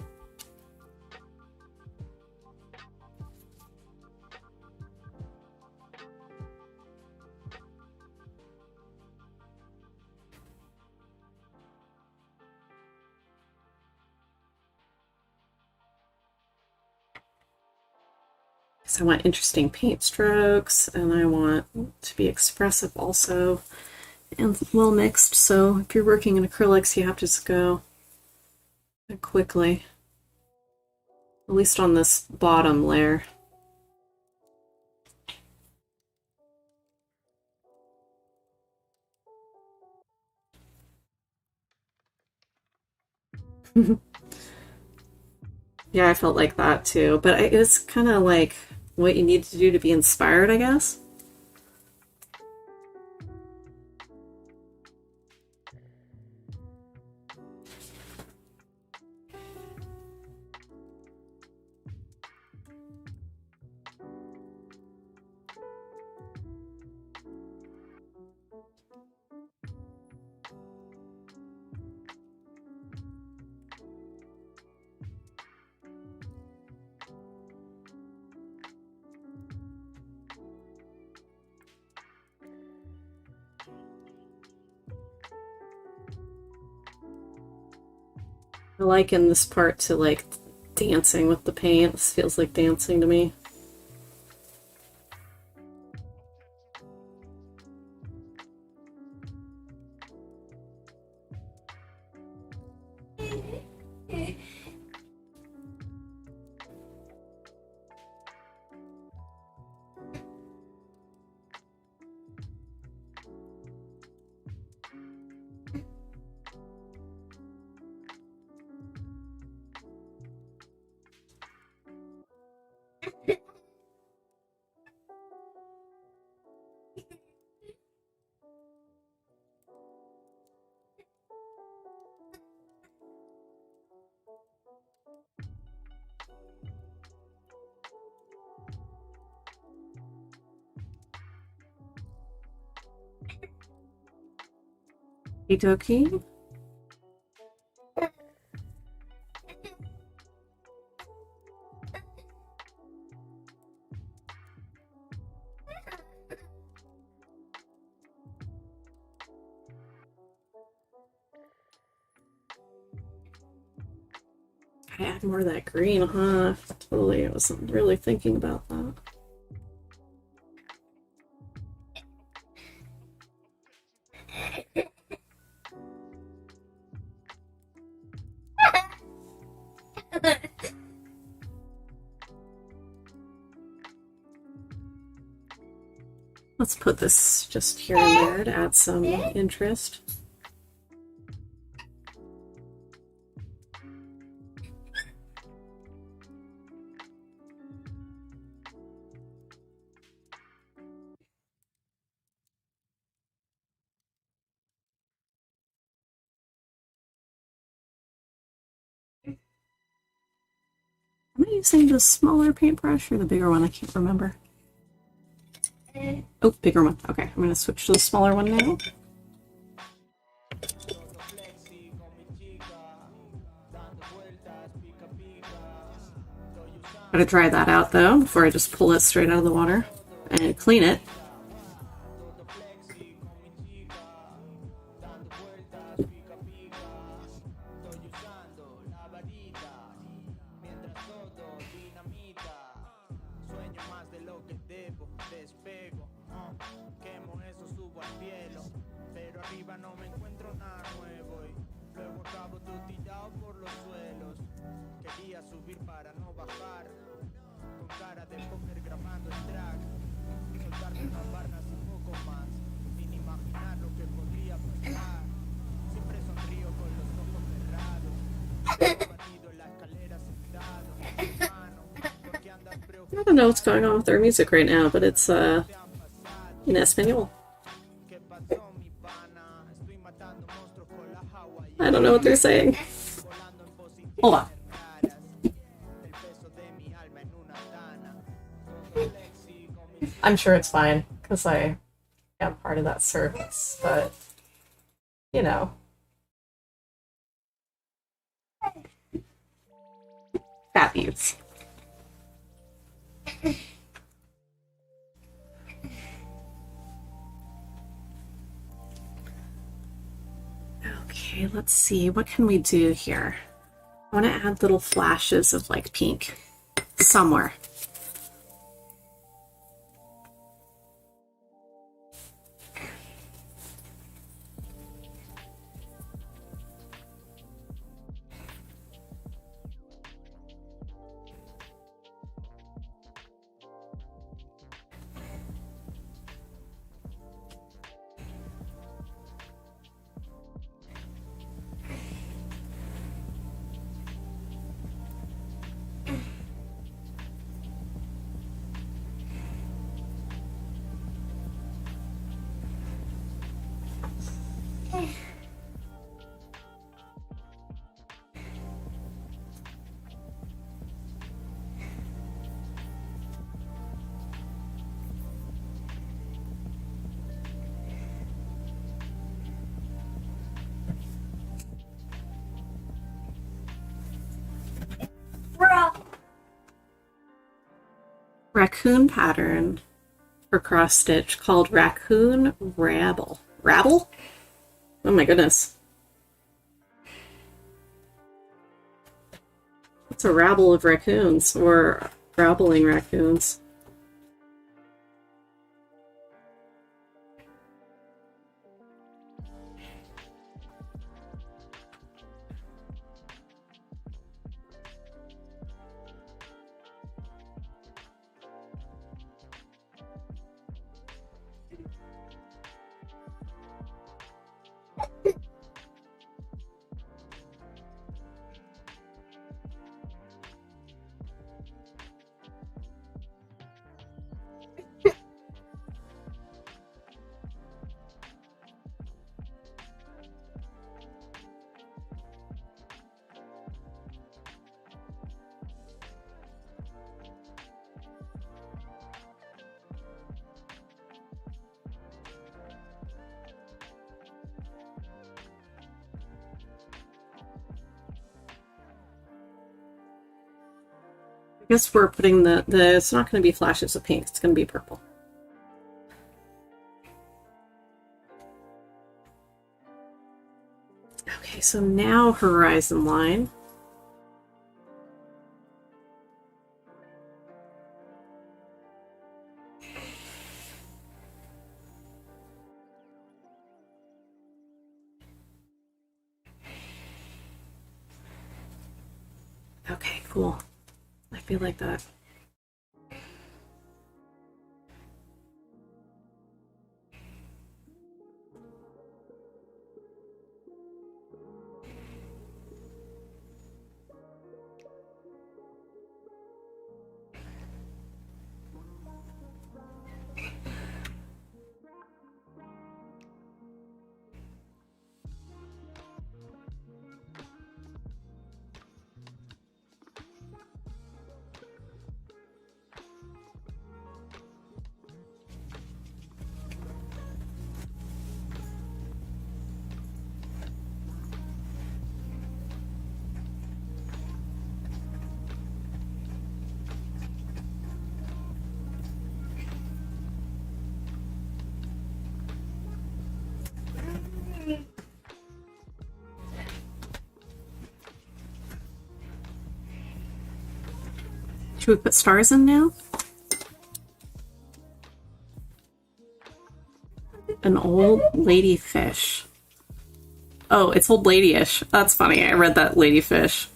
So I want interesting paint strokes, and I want to be expressive also, and well mixed. So if you're working in acrylics, you have to just go quickly, at least on this bottom layer. Yeah, I felt like that too, but it's kind of like what you need to do to be inspired, I guess. I like in this part to like dancing with the paint. This feels like dancing to me. Okie dokie. I add more of that green, huh? Totally, I wasn't really thinking about that. Let's put this just here and there to add some interest. Am I using the smaller paintbrush or the bigger one? I can't remember. Oh, bigger one. Okay, I'm going to switch to the smaller one now. Gotta dry that out though before I just pull it straight out of the water and clean it. I don't know what's going on with their music right now, but it's in Espanol. I don't know what they're saying. Hold on. I'm sure it's fine, because I am part of that service, but, you know. That mutes. Okay, let's see. What can we do here? I want to add little flashes of like pink somewhere. Raccoon pattern for cross stitch called Raccoon Rabble. Rabble? Oh my goodness. It's a rabble of raccoons, or rabbling raccoons. I guess we're putting the it's not going to be flashes of pink, it's going to be purple. Okay, so now horizon line. Okay, cool. I feel like that. Should we put stars in now? An old lady fish. Oh, it's old ladyish. That's funny. I read that ladyfish.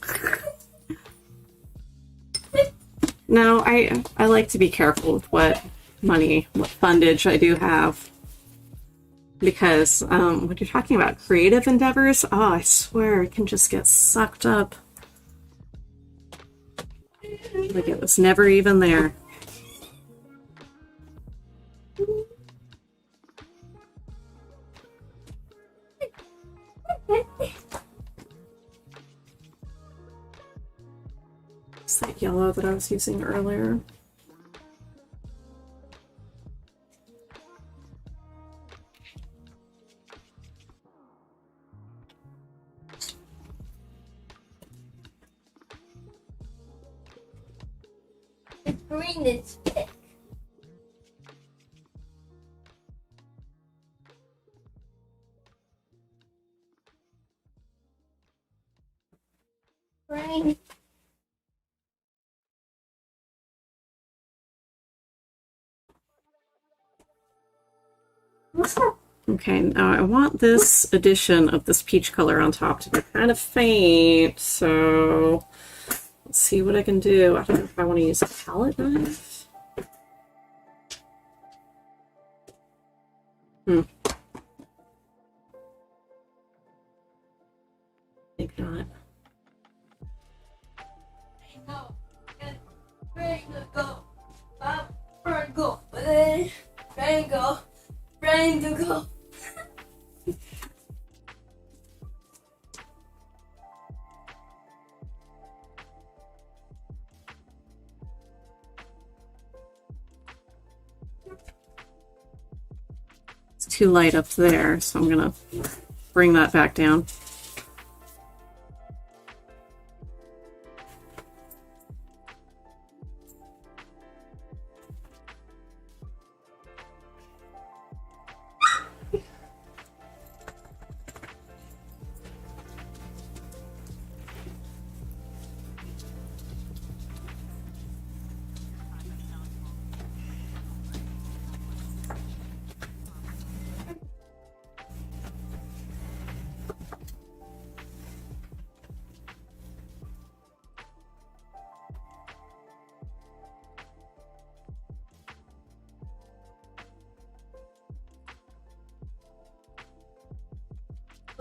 No, I like to be careful with what fundage I do have. Because when you're talking about creative endeavors, oh, I swear it can just get sucked up. Like it was never even there. It's that yellow that I was using earlier. The green is thick. Green. Okay, now I want this addition of this peach color on top to be kind of faint, so let's see what I can do. I don't know if I want to use a palette knife. I think not. Go. It's too light up there, so I'm gonna bring that back down.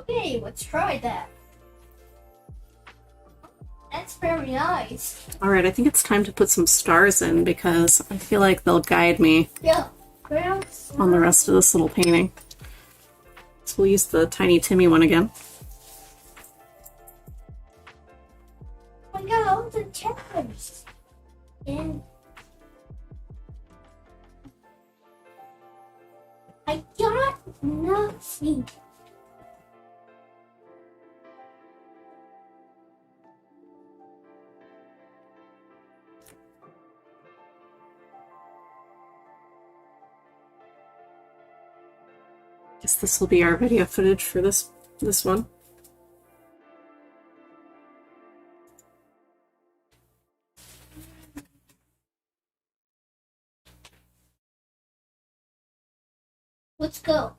Okay, let's try that. That's very nice. Alright, I think it's time to put some stars in because I feel like they'll guide me Yeah. on the rest of this little painting. So we'll use the Tiny Timmy one again. I got all the chapters. And I got nothing. Guess this will be our video footage for this one. Let's go.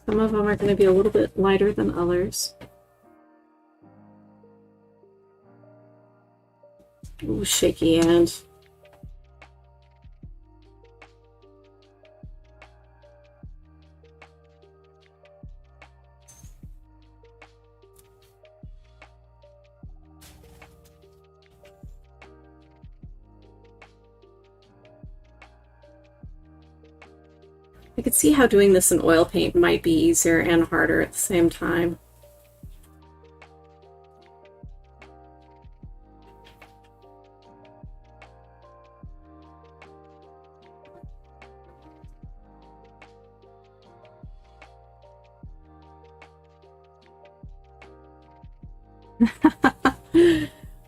Some of them are going to be a little bit lighter than others. Ooh, shaky hand. I could see how doing this in oil paint might be easier and harder at the same time.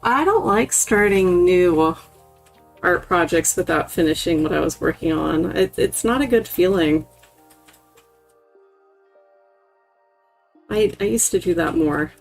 I don't like starting new art projects without finishing what I was working on. It's not a good feeling. I used to do that more.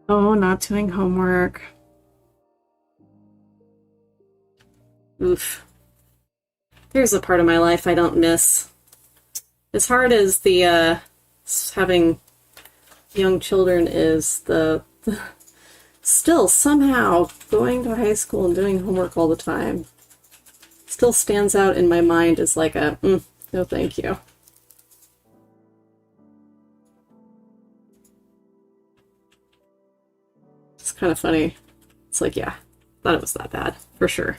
Oh, not doing homework. Oof. There's a part of my life I don't miss. As hard as the having young children is, the still somehow going to high school and doing homework all the time still stands out in my mind as like a no thank you. It's kind of funny. It's like, yeah, thought it was that bad for sure.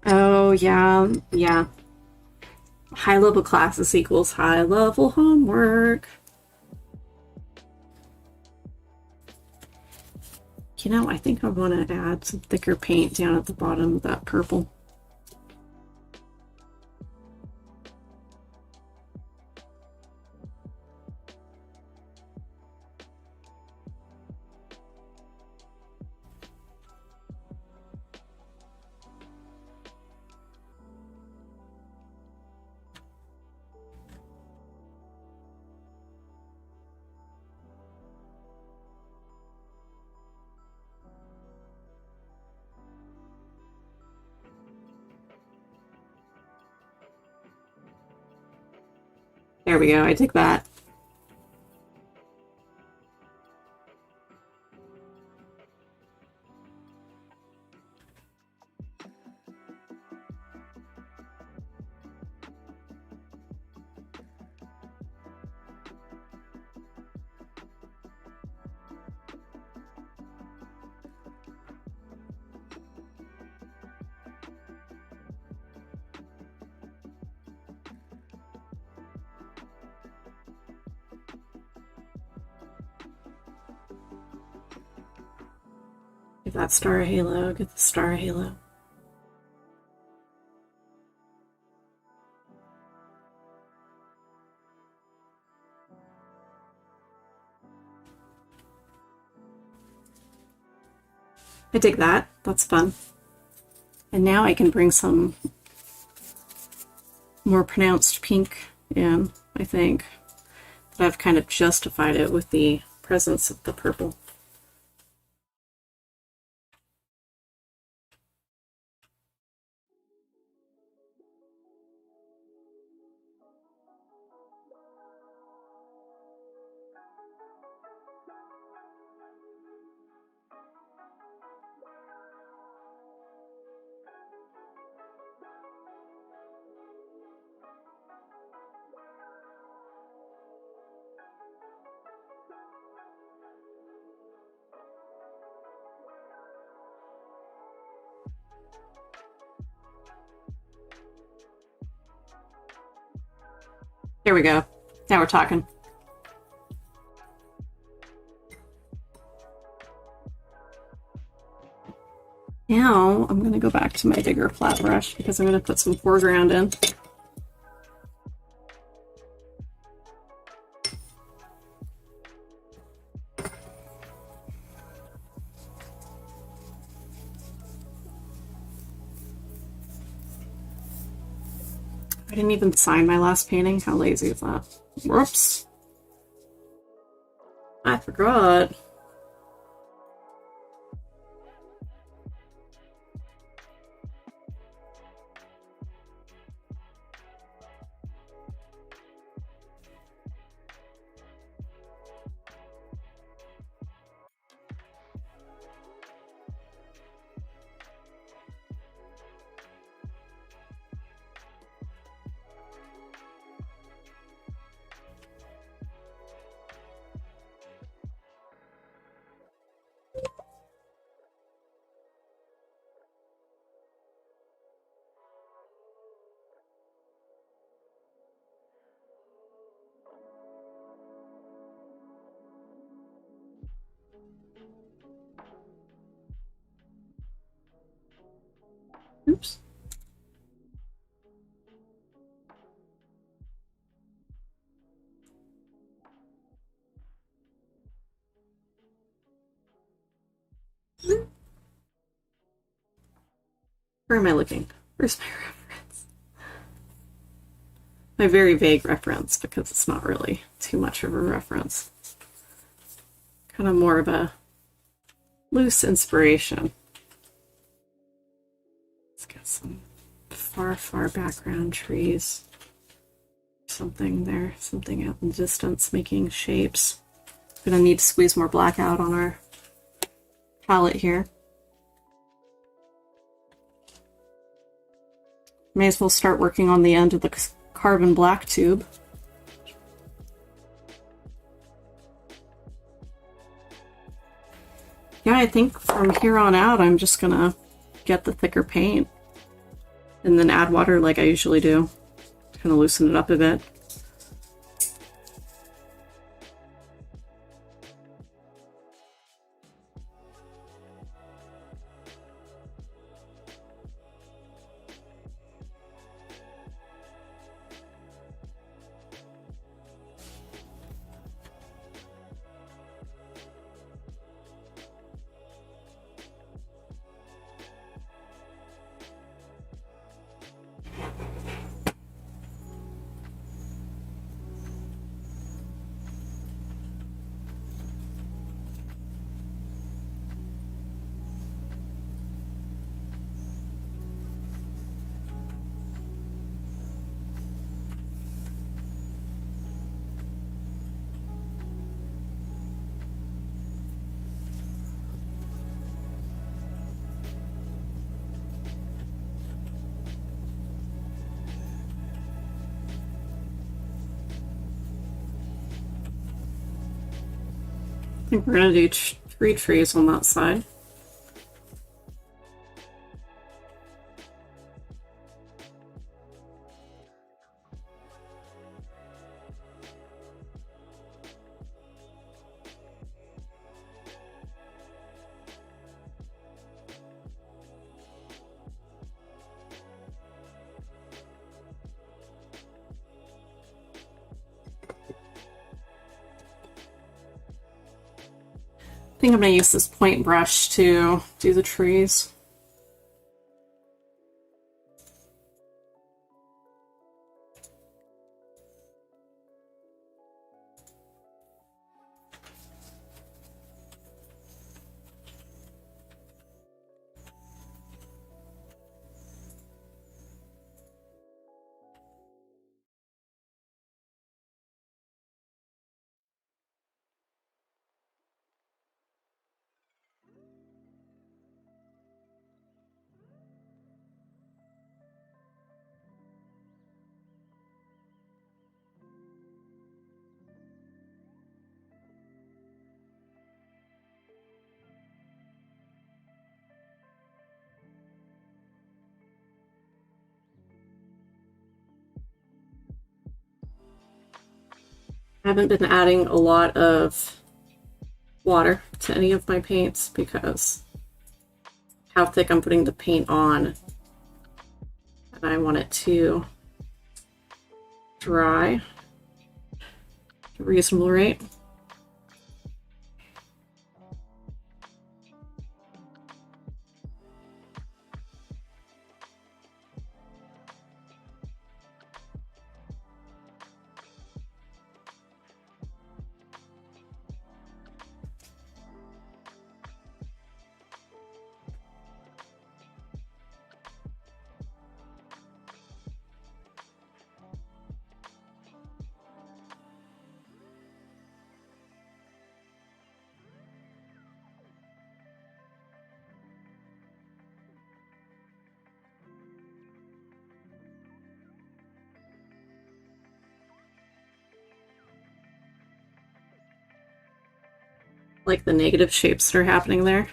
Oh, yeah, yeah. High level classes equals high level homework. You know, I think I want to add some thicker paint down at the bottom of that purple. There we go, I dig that. Give that star a halo, get the star a halo. I dig that, that's fun. And now I can bring some more pronounced pink in, I think. But I've kind of justified it with the presence of the purple. Here we go. Now we're talking. Now I'm going to go back to my bigger flat brush because I'm going to put some foreground in. I didn't even sign my last painting. How lazy is that? Whoops. I forgot. Oops. Where am I looking? Where's my reference? My very vague reference, because it's not really too much of a reference. Kind of more of a loose inspiration. Let's get some far, far background trees. Something there, something out in the distance making shapes. Gonna need to squeeze more black out on our palette here. May as well start working on the end of the carbon black tube. Yeah, I think from here on out I'm just gonna get the thicker paint and then add water like I usually do. Kind of loosen it up a bit. I think we're going to do 3 trees on that side. I think I'm going to use this point brush to do the trees. I haven't been adding a lot of water to any of my paints because how thick I'm putting the paint on, and I want it to dry at a reasonable rate. Like the negative shapes that are happening there.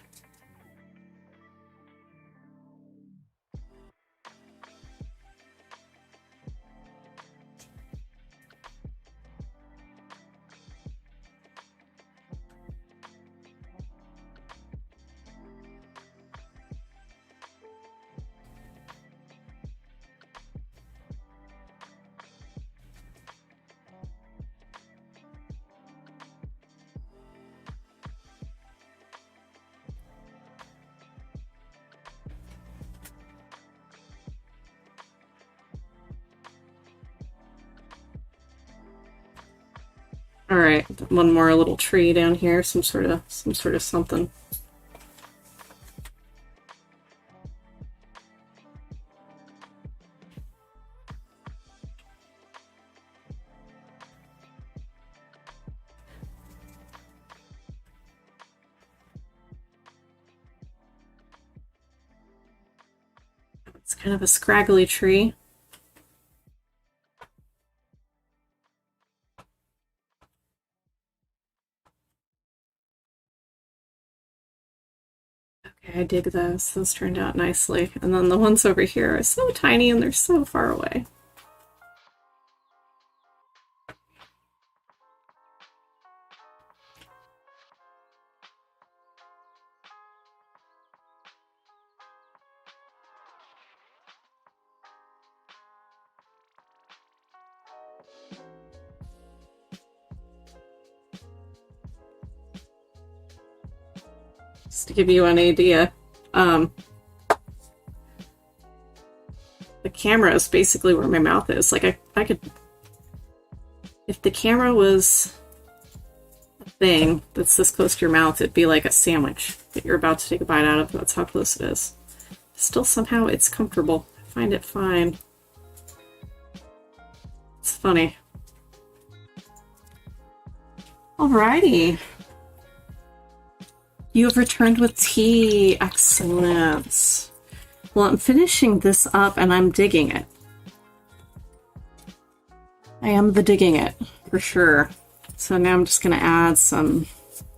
All right, one more little tree down here, some sort of something. It's kind of a scraggly tree. Okay, I dig those. Those turned out nicely. And then the ones over here are so tiny and they're so far away. Just to give you an idea, the camera is basically where my mouth is. Like I could, if the camera was a thing that's this close to your mouth, it'd be like a sandwich that you're about to take a bite out of. That's how close it is. Still, somehow it's comfortable. I find it fine. It's funny. Alrighty. You have returned with tea. Excellent. Well, I'm finishing this up and I'm digging it. I am digging it, for sure. So now I'm just going to add some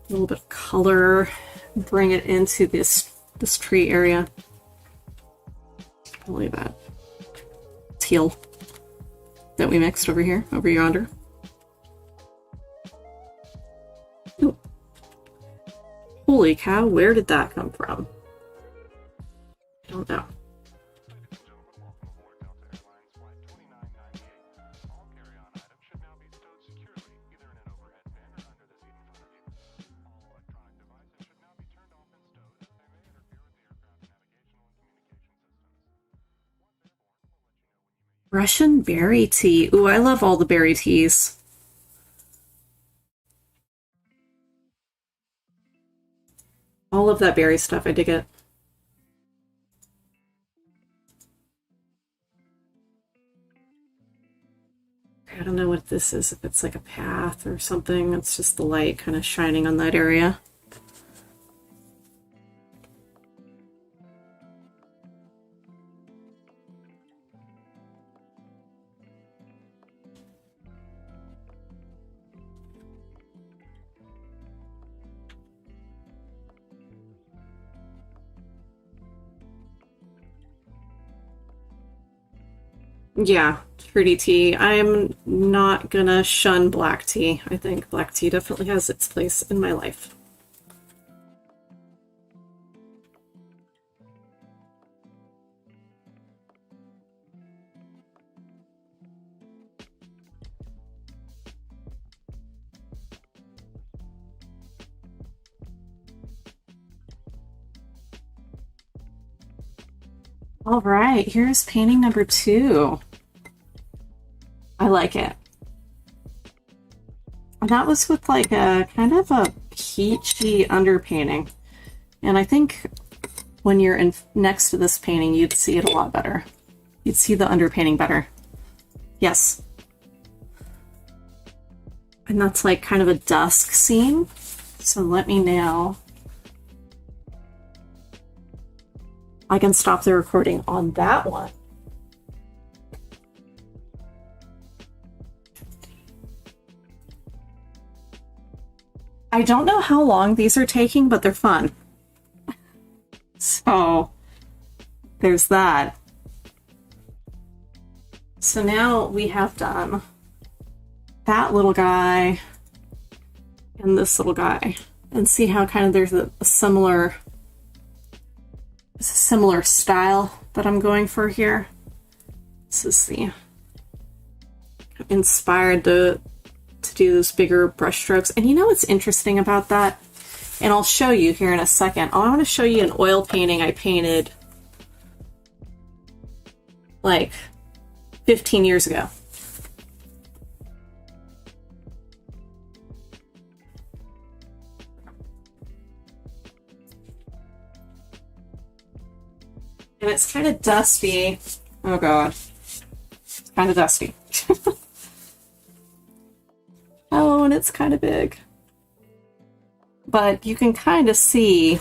A little bit of color, bring it into this tree area. Really that teal that we mixed over here, over yonder. Ooh. Holy cow, where did that come from? I don't know. Russian berry tea. Ooh, I love all the berry teas. All of that berry stuff, I dig it. I don't know what this is, if it's like a path or something. It's just the light kind of shining on that area. Yeah, fruity tea. I'm not gonna shun black tea. I think black tea definitely has its place in my life. All right, here's painting number 2. I like it. And that was with like a kind of a peachy underpainting. And I think when you're next to this painting, you'd see it a lot better. You'd see the underpainting better. Yes. And that's like kind of a dusk scene. So let me know. I can stop the recording on that one. I don't know how long these are taking, but they're fun. So there's that. So now we have done that little guy and this little guy, and see how kind of there's a similar style that I'm going for here. This is the inspired to do those bigger brush strokes. And you know what's interesting about that? And I'll show you here in a second. I want to show you an oil painting I painted like 15 years ago. And it's kind of dusty. Oh god. It's kind of dusty. Oh, and it's kind of big. But you can kind of see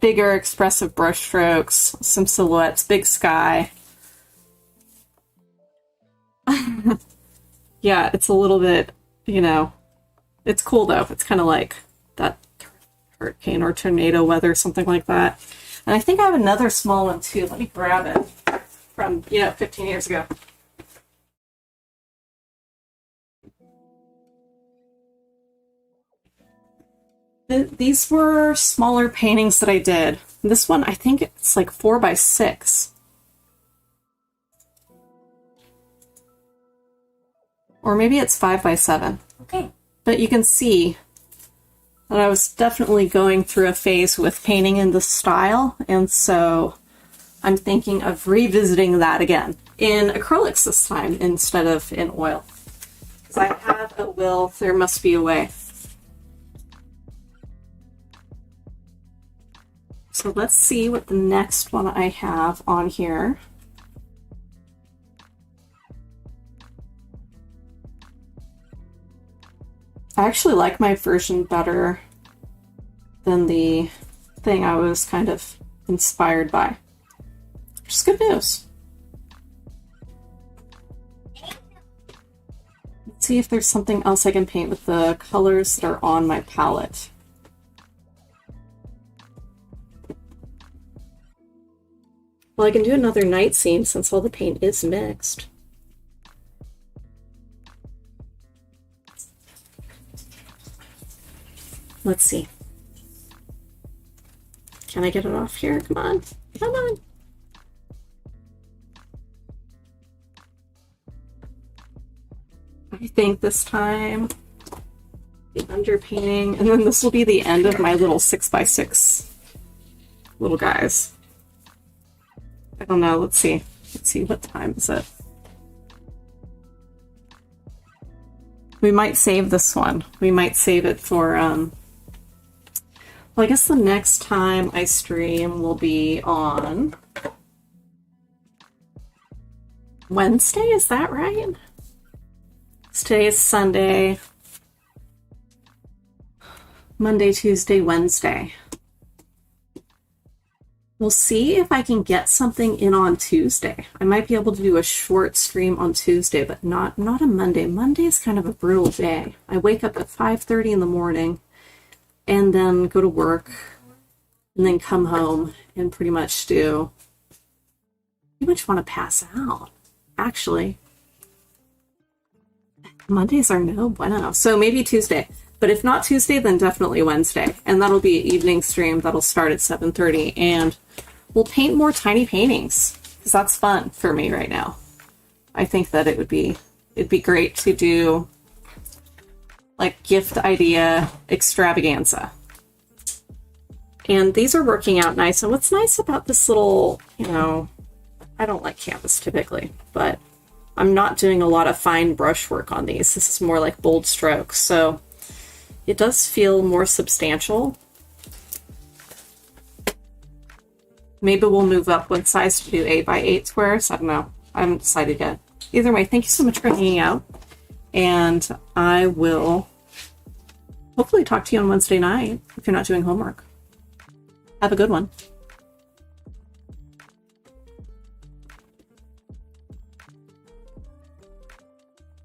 bigger expressive brush strokes, some silhouettes, big sky. Yeah, it's a little bit, you know, it's cool though. It's kind of like that hurricane or tornado weather, something like that. And I think I have another small one too. Let me grab it from, 15 years ago. These were smaller paintings that I did. This one, I think it's like 4x6. Or maybe it's 5x7. Okay. But you can see that I was definitely going through a phase with painting in this style, and so I'm thinking of revisiting that again in acrylics this time instead of in oil. Because I have a will, there must be a way. So let's see what the next one I have on here. I actually like my version better than the thing I was kind of inspired by. Which is good news. Let's see if there's something else I can paint with the colors that are on my palette. Well, I can do another night scene since all the paint is mixed. Let's see. Can I get it off here? Come on. Come on. I think this time the underpainting, and then this will be the end of my little 6x6 little guys. I don't know. Let's see. Let's see. What time is it? We might save this one. We might save it for, well, I guess the next time I stream will be on Wednesday. Is that right? Today is Sunday. Monday, Tuesday, Wednesday. We'll see if I can get something in on Tuesday. I might be able to do a short stream on Tuesday, but not a Monday. Monday is kind of a brutal day. I wake up at 5:30 in the morning and then go to work and then come home and pretty much want to pass out, actually. Mondays are no bueno. So maybe Tuesday. But if not Tuesday, then definitely Wednesday. And that'll be an evening stream that'll start at 7:30. And we'll paint more tiny paintings, because that's fun for me right now. I think that it'd be great to do like gift idea extravaganza. And these are working out nice. And what's nice about this little, I don't like canvas typically, but I'm not doing a lot of fine brush work on these. This is more like bold strokes. So it does feel more substantial. Maybe we'll move up one size to do 8x8 squares. I don't know. I haven't decided yet. Either way, thank you so much for hanging out. And I will hopefully talk to you on Wednesday night if you're not doing homework. Have a good one.